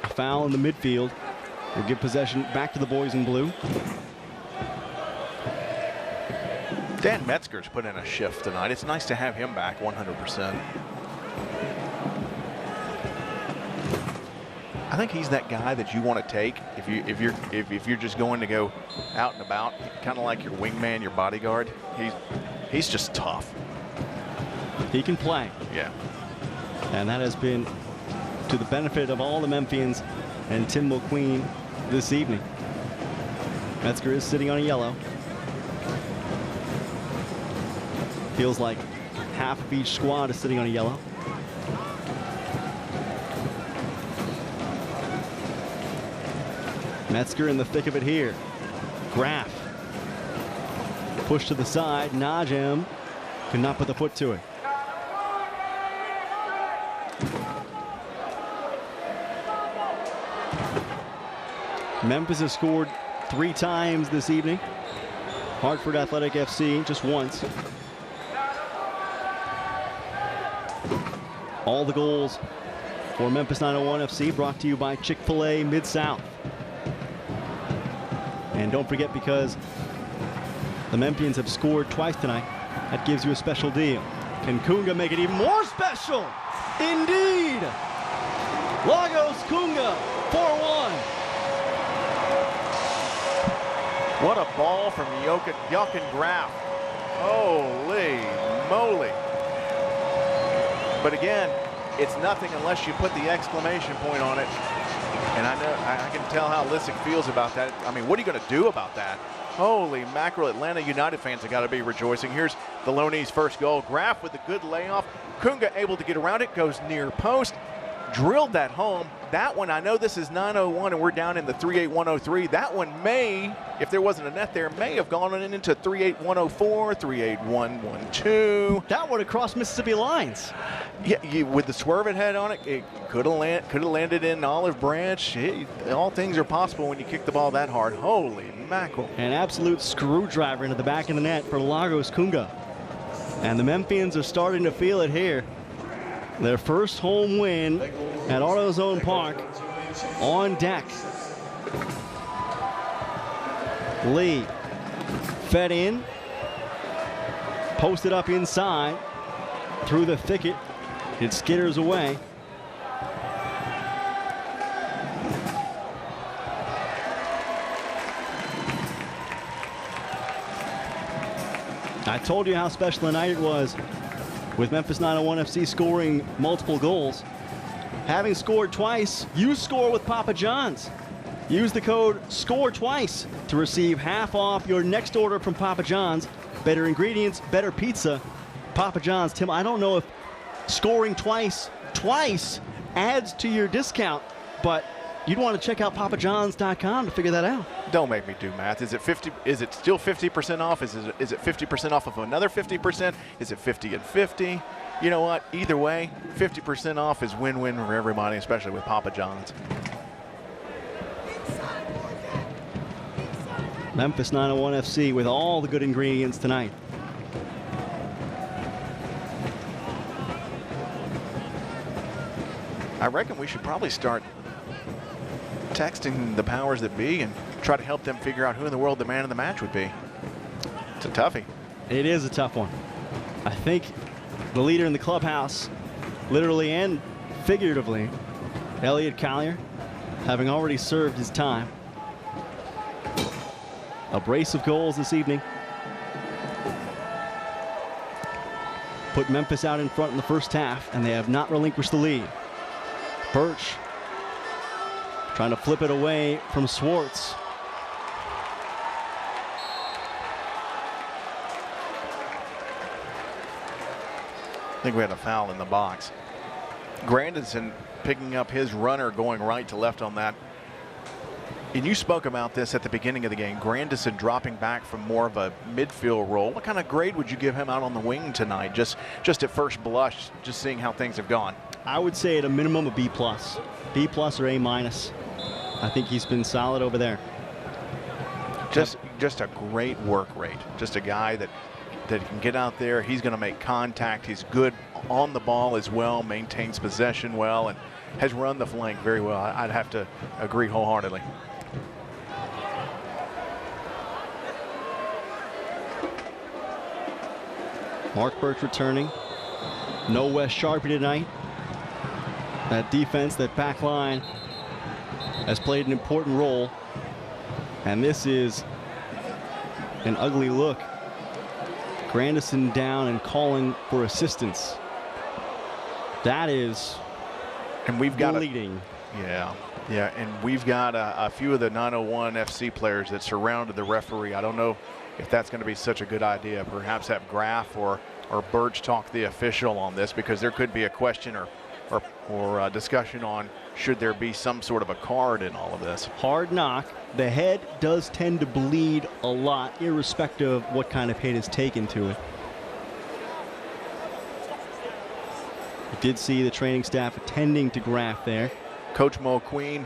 A foul in the midfield will give possession back to the boys in blue. Dan Metzger's put in a shift tonight. It's nice to have him back 100%. I think he's that guy that you want to take if you're just going to go out and about, kind of like your wingman, your bodyguard. He's just tough. He can play. Yeah. And that has been to the benefit of all the Memphians and Tim McQueen this evening. Metzger is sitting on a yellow. Feels like half of each squad is sitting on a yellow. Metzger in the thick of it here. Graff. Push to the side. Najem could not put the foot to it. Memphis has scored 3 times this evening. Hartford Athletic FC just once. All the goals for Memphis 901 FC brought to you by Chick-fil-A Mid-South. And don't forget, because the Memphians have scored twice tonight, that gives you a special deal. Can Kunga make it even more special? Indeed! Lagos Kunga, 4-1. What a ball from Jochen Graff. Holy moly. But again, it's nothing unless you put the exclamation point on it. And I know I can tell how Lissick feels about that. I mean, what are you going to do about that? Holy mackerel, Atlanta United fans have got to be rejoicing. Here's the Loney's first goal. Graff with a good layoff. Kunga able to get around it, goes near post. Drilled that home. That one, I know this is 901 and we're down in the 38103. That one may, if there wasn't a net there, may have gone into 38104, 38112. That would have crossed Mississippi lines. Yeah, with the swerve it had on it, it could have landed in Olive Branch. All things are possible when you kick the ball that hard. Holy mackerel. An absolute screwdriver into the back of the net for Lagos Kunga. And the Memphians are starting to feel it here. Their first home win at AutoZone Park on deck. Lee fed in, posted up inside, through the thicket. It skitters away. I told you how special a night it was with Memphis 901 FC scoring multiple goals. Having scored twice, you score with Papa John's. Use the code SCORE2WICE to receive half off your next order from Papa John's. Better ingredients, better pizza. Papa John's. Tim, I don't know if scoring twice adds to your discount, but you'd want to check out papajohns.com to figure that out. Don't make me do math. Is it 50? Is it still 50% off? Is it 50% off of another 50%? Is it 50 and 50? You know what? Either way, 50% off is win-win for everybody, especially with Papa John's. Memphis 901 FC with all the good ingredients tonight. I reckon we should probably start texting the powers that be and try to help them figure out who in the world the man of the match would be. It's a toughie. It is a tough one. I think the leader in the clubhouse, literally and figuratively, Elliot Collier, having already served his time. A brace of goals this evening. Put Memphis out in front in the first half, and they have not relinquished the lead. Birch trying to flip it away from Swartz. I think we had a foul in the box. Grandison picking up his runner going right to left on that And you spoke about this at the beginning of the game. Grandison dropping back from more of a midfield role. What kind of grade would you give him out on the wing tonight? Just at first blush, just seeing how things have gone. I would say at a minimum a B+. B+ or A-. I think he's been solid over there. Just a great work rate. Just a guy that can get out there. He's going to make contact. He's good on the ball as well, maintains possession well, and has run the flank very well. I'd have to agree wholeheartedly. Mark Birch returning. No Wes Sharpie tonight. That defense, that back line has played an important role. And this is an ugly look. Grandison down and calling for assistance. That is and we've got bleeding. Yeah, and we've got a few of the 901 FC players that surrounded the referee. I don't know if that's going to be such a good idea. Perhaps have Graff or Birch talk the official on this, because there could be a question or a discussion on should there be some sort of a card in all of this. Hard knock. The head does tend to bleed a lot, irrespective of what kind of hit is taken to it. I did see the training staff attending to Graff there. Coach Mo Queen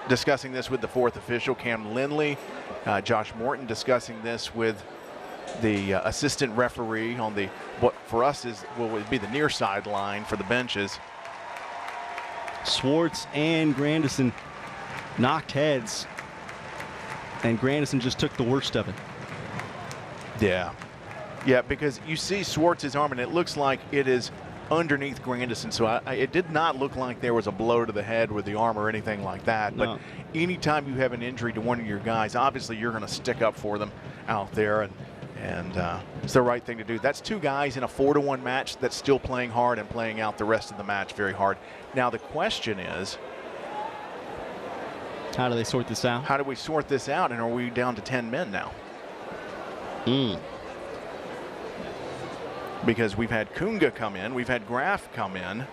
discussing this with the fourth official, Cam Lindley. Josh Morton discussing this with the assistant referee on the, what for us is what would be the near sideline for the benches. Swartz and Grandison knocked heads, and Grandison just took the worst of it. Yeah, because you see Swartz's arm, and it looks like it is underneath Grandison, so it did not look like there was a blow to the head with the arm or anything like that. No. But anytime you have an injury to one of your guys, obviously you're going to stick up for them out there, and it's the right thing to do. That's two guys in a 4-to-1 match that's still playing hard and playing out the rest of the match very hard. Now the question is, how do they sort this out? how do we sort this out, and are we down to 10 men now? Because we've had Kunga come in, we've had Graff come in,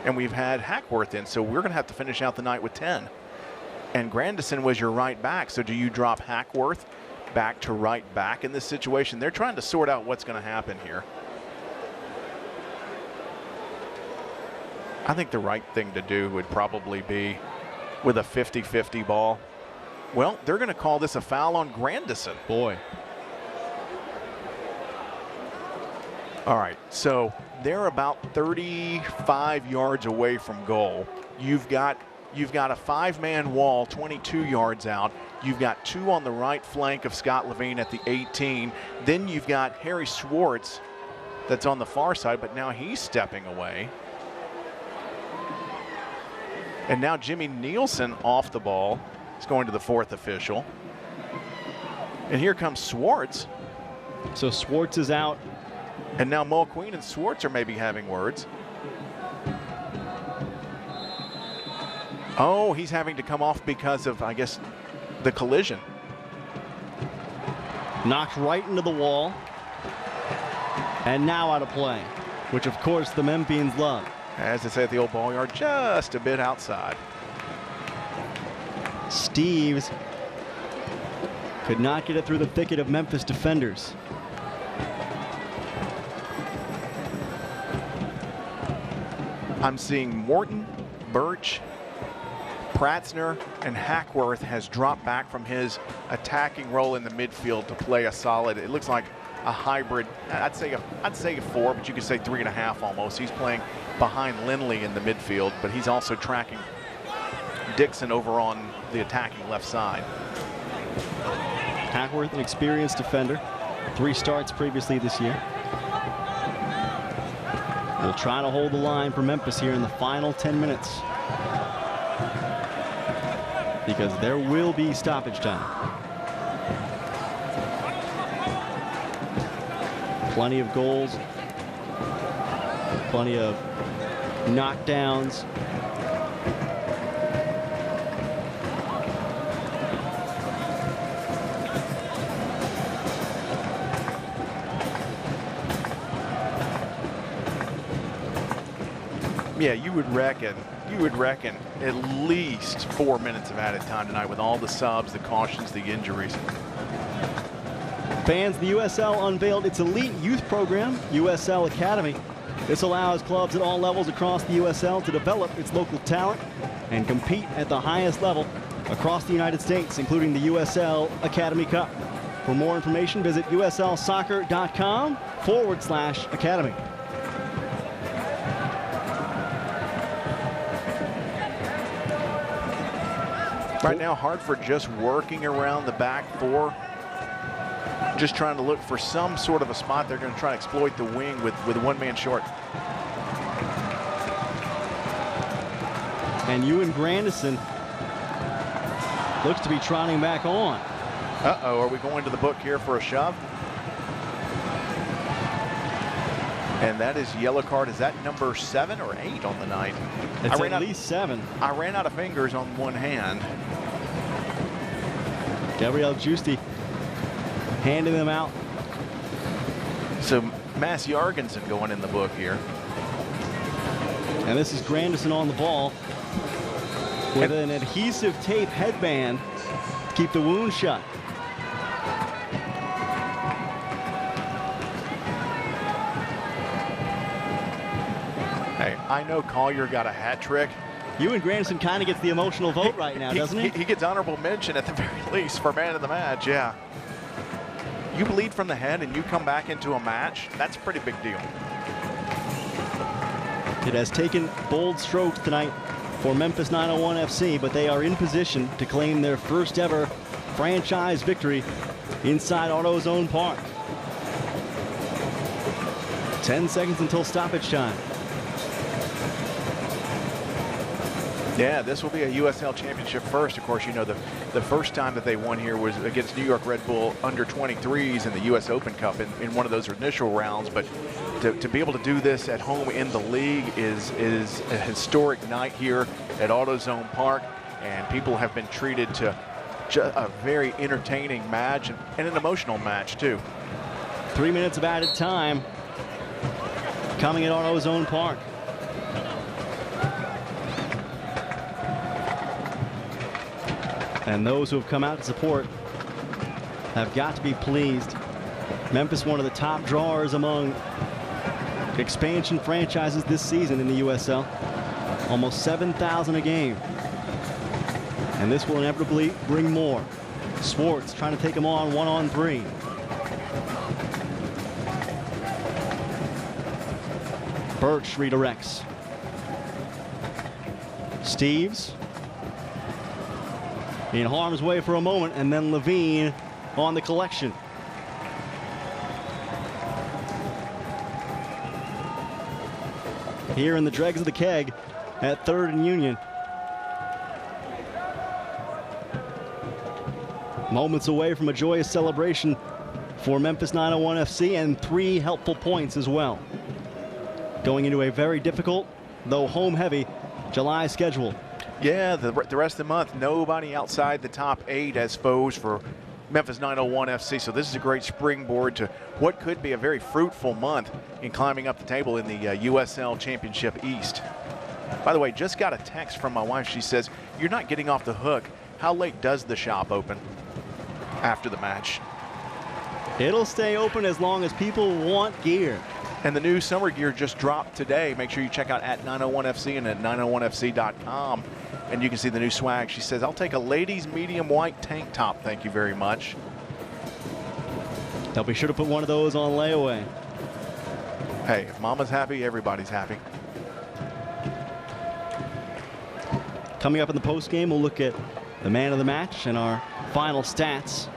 and we've had Hackworth in, so we're going to have to finish out the night with 10. And Grandison was your right back, so do you drop Hackworth back to right back in this situation? They're trying to sort out what's going to happen here. I think the right thing to do would probably be with a 50-50 ball. Well, they're going to call this a foul on Grandison. Boy. All right, so they're about 35 yards away from goal. You've got a 5-man wall 22 yards out. You've got 2 on the right flank of Scott Levine at the 18. Then you've got Harry Swartz that's on the far side, but now he's stepping away. And now Jimmy Nielsen off the ball. He's going to the fourth official. And here comes Swartz. So Swartz is out. And now Mulqueen and Swartz are maybe having words. Oh, he's having to come off because of, I guess, the collision. Knocked right into the wall. And now out of play, which of course the Memphians love. As they say at the old ball yard, just a bit outside. Steves could not get it through the thicket of Memphis defenders. I'm seeing Morton, Birch, Pratzner, and Hackworth has dropped back from his attacking role in the midfield to play a solid, it looks like a hybrid. I'd say a 4, but you could say 3.5 almost. He's playing behind Lindley in the midfield, but he's also tracking Dixon over on the attacking left side. Hackworth, an experienced defender, 3 starts previously this year. We'll try to hold the line for Memphis here in the final 10 minutes, because there will be stoppage time. Plenty of goals, plenty of knockdowns. Yeah, you would reckon at least 4 minutes of added time tonight with all the subs, the cautions, the injuries. Fans, the USL unveiled its elite youth program, USL Academy. This allows clubs at all levels across the USL to develop its local talent and compete at the highest level across the United States, including the USL Academy Cup. For more information, visit uslsoccer.com/academy. Right now, Hartford just working around the back four, just trying to look for some sort of a spot. They're going to try to exploit the wing with one man short. And Ewan Grandison looks to be trotting back on. Uh-oh, are we going to the book here for a shove? And that is yellow card. Is that number 7 or 8 on the night? It's at least 7. I ran out of fingers on one hand. Gabriel Giusti handing them out. So Mass Jorgensen going in the book here. And this is Grandison on the ball with an adhesive tape headband to keep the wound shut. Hey, I know Collier got a hat trick. Ewan Grandison kind of gets the emotional vote right now, doesn't he? He gets honorable mention at the very least for man of the match, yeah. You bleed from the head and you come back into a match, that's a pretty big deal. It has taken bold strokes tonight for Memphis 901 FC, but they are in position to claim their first ever franchise victory inside AutoZone Park. 10 seconds until stoppage time. Yeah, this will be a USL Championship first. Of course, you know, the first time that they won here was against New York Red Bull under 23s in the US Open Cup in one of those initial rounds. But to be able to do this at home in the league is a historic night here at AutoZone Park. And people have been treated to a very entertaining match and an emotional match, too. 3 minutes of added time coming at AutoZone Park. And those who have come out to support have got to be pleased. Memphis, one of the top drawers among expansion franchises this season in the USL. Almost 7,000 a game. And this will inevitably bring more. Swartz trying to take him on 1-on-3. Birch redirects. Steves in harm's way for a moment, and then Levine on the collection. Here in the dregs of the keg at 3rd and Union. Moments away from a joyous celebration for Memphis 901 FC, and 3 helpful points as well. Going into a very difficult, though home-heavy, July schedule. Yeah, the rest of the month, nobody outside the top 8 as foes for Memphis 901 FC. So this is a great springboard to what could be a very fruitful month in climbing up the table in the USL Championship East. By the way, just got a text from my wife. She says, "You're not getting off the hook. How late does the shop open after the match?" It'll stay open as long as people want gear. And the new summer gear just dropped today. Make sure you check out at 901FC and at 901FC.com. And you can see the new swag. She says, "I'll take a ladies medium white tank top. Thank you very much." They'll be sure to put one of those on layaway. Hey, if mama's happy, everybody's happy. Coming up in the postgame, we'll look at the man of the match and our final stats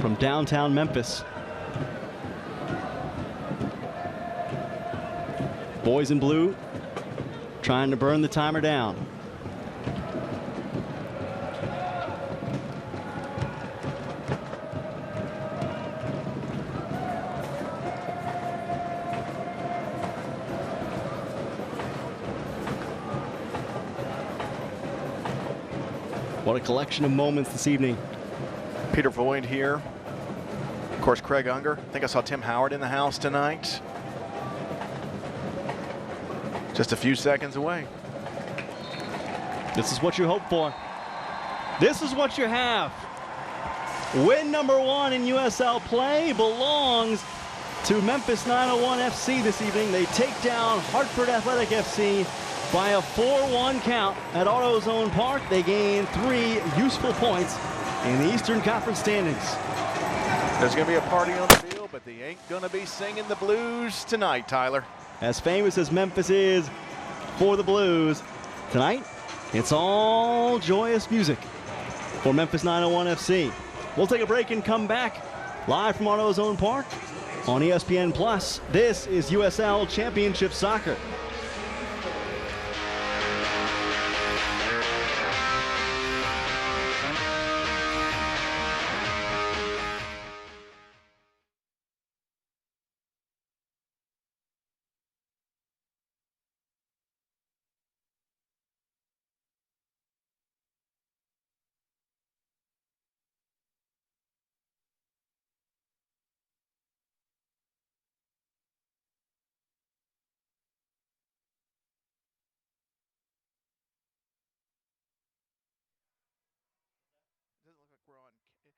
from downtown Memphis. Boys in blue trying to burn the timer down. What a collection of moments this evening. Peter Voigt here. Of course, Craig Unger. I think I saw Tim Howard in the house tonight. Just a few seconds away. This is what you hope for. This is what you have. Win number 1 in USL play belongs to Memphis 901 FC this evening. They take down Hartford Athletic FC by a 4-1 count at AutoZone Park. They gain 3 useful points in the Eastern Conference standings. There's going to be a party on the field, but they ain't going to be singing the blues tonight, Tyler. As famous as Memphis is for the blues, tonight it's all joyous music for Memphis 901 FC. We'll take a break and come back live from AutoZone Park on ESPN Plus. This is USL Championship Soccer.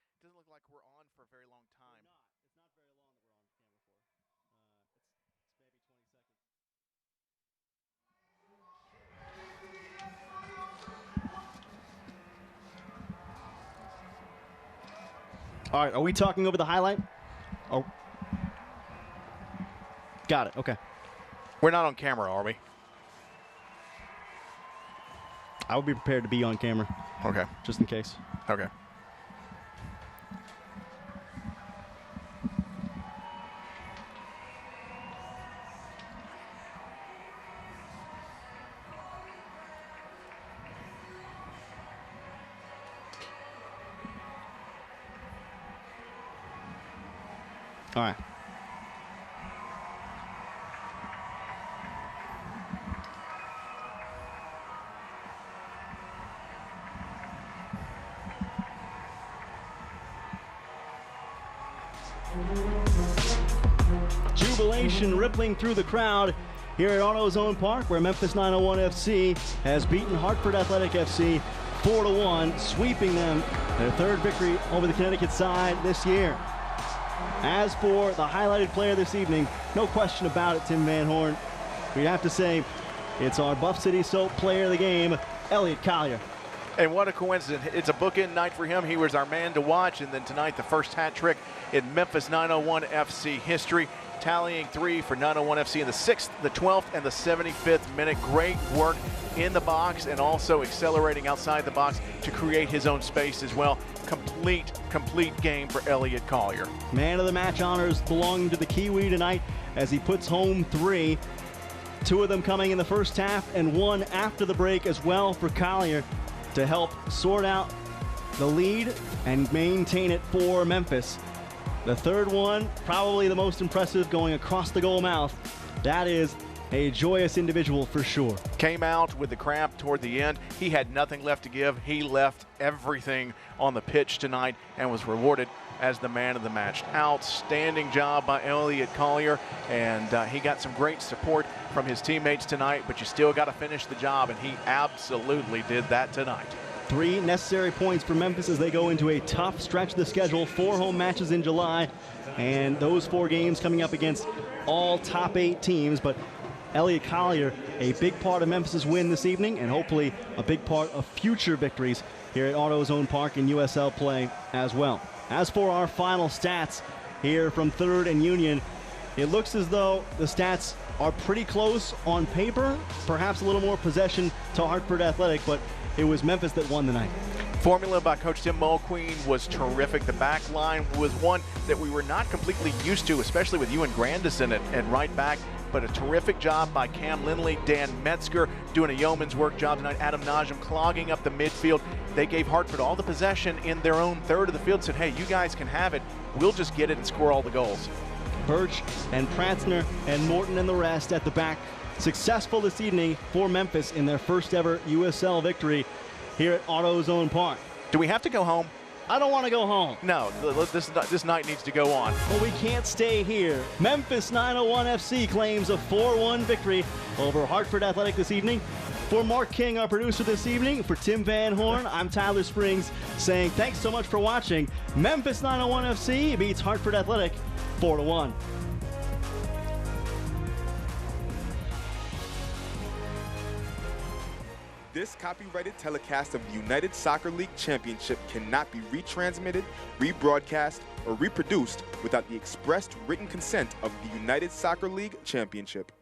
It doesn't look like we're on for a very long time. We're not. It's not very long that we're on camera for. It's maybe 20 seconds. All right, are we talking over the highlight? Oh, got it. Okay. We're not on camera, are we? I would be prepared to be on camera. Okay. Just in case. Okay. All right. Jubilation rippling through the crowd here at AutoZone Park, where Memphis 901 FC has beaten Hartford Athletic FC 4-1, sweeping them their 3rd victory over the Connecticut side this year. As for the highlighted player this evening, no question about it, Tim Van Horn. We'd have to say it's our Buff City Soap player of the game, Elliot Collier. And what a coincidence. It's a bookend night for him. He was our man to watch. And then tonight, the first hat trick in Memphis 901 FC history, tallying 3 for 901 FC in the 6th, the 12th, and the 75th minute. Great work in the box and also accelerating outside the box to create his own space as well. Complete game for Elliot Collier. Man of the match honors belonging to the Kiwi tonight as he puts home 3. 2 of them coming in the first half and 1 after the break as well for Collier to help sort out the lead and maintain it for Memphis. The 3rd one, probably the most impressive, going across the goal mouth. That is a joyous individual for sure. Came out with the cramp toward the end. He had nothing left to give. He left everything on the pitch tonight and was rewarded as the man of the match. Outstanding job by Elliot Collier, and he got some great support from his teammates tonight, but you still got to finish the job, and he absolutely did that tonight. 3 necessary points for Memphis as they go into a tough stretch of the schedule. 4 home matches in July, and those 4 games coming up against all top 8 teams. But Elliot Collier, a big part of Memphis' win this evening, and hopefully a big part of future victories here at AutoZone Park in USL play as well. As for our final stats here from 3rd and Union, it looks as though the stats are pretty close on paper, perhaps a little more possession to Hartford Athletic, but it was Memphis that won the night. Formula by Coach Tim Mulqueen was terrific. The back line was one that we were not completely used to, especially with Ewan Grandison at right back, but a terrific job by Cam Lindley, Dan Metzger doing a yeoman's work job tonight, Adam Najam clogging up the midfield. They gave Hartford all the possession in their own 3rd of the field, said, hey, you guys can have it. We'll just get it and score all the goals. Birch and Pratzner and Morton and the rest at the back. Successful this evening for Memphis in their first ever USL victory here at AutoZone Park. Do we have to go home? I don't want to go home. No, this night needs to go on. But we can't stay here. Memphis 901 FC claims a 4-1 victory over Hartford Athletic this evening. For Mark King, our producer this evening, for Tim Van Horn, I'm Tyler Springs saying thanks so much for watching. Memphis 901 FC beats Hartford Athletic 4-1. This copyrighted telecast of the United Soccer League Championship cannot be retransmitted, rebroadcast, or reproduced without the expressed written consent of the United Soccer League Championship.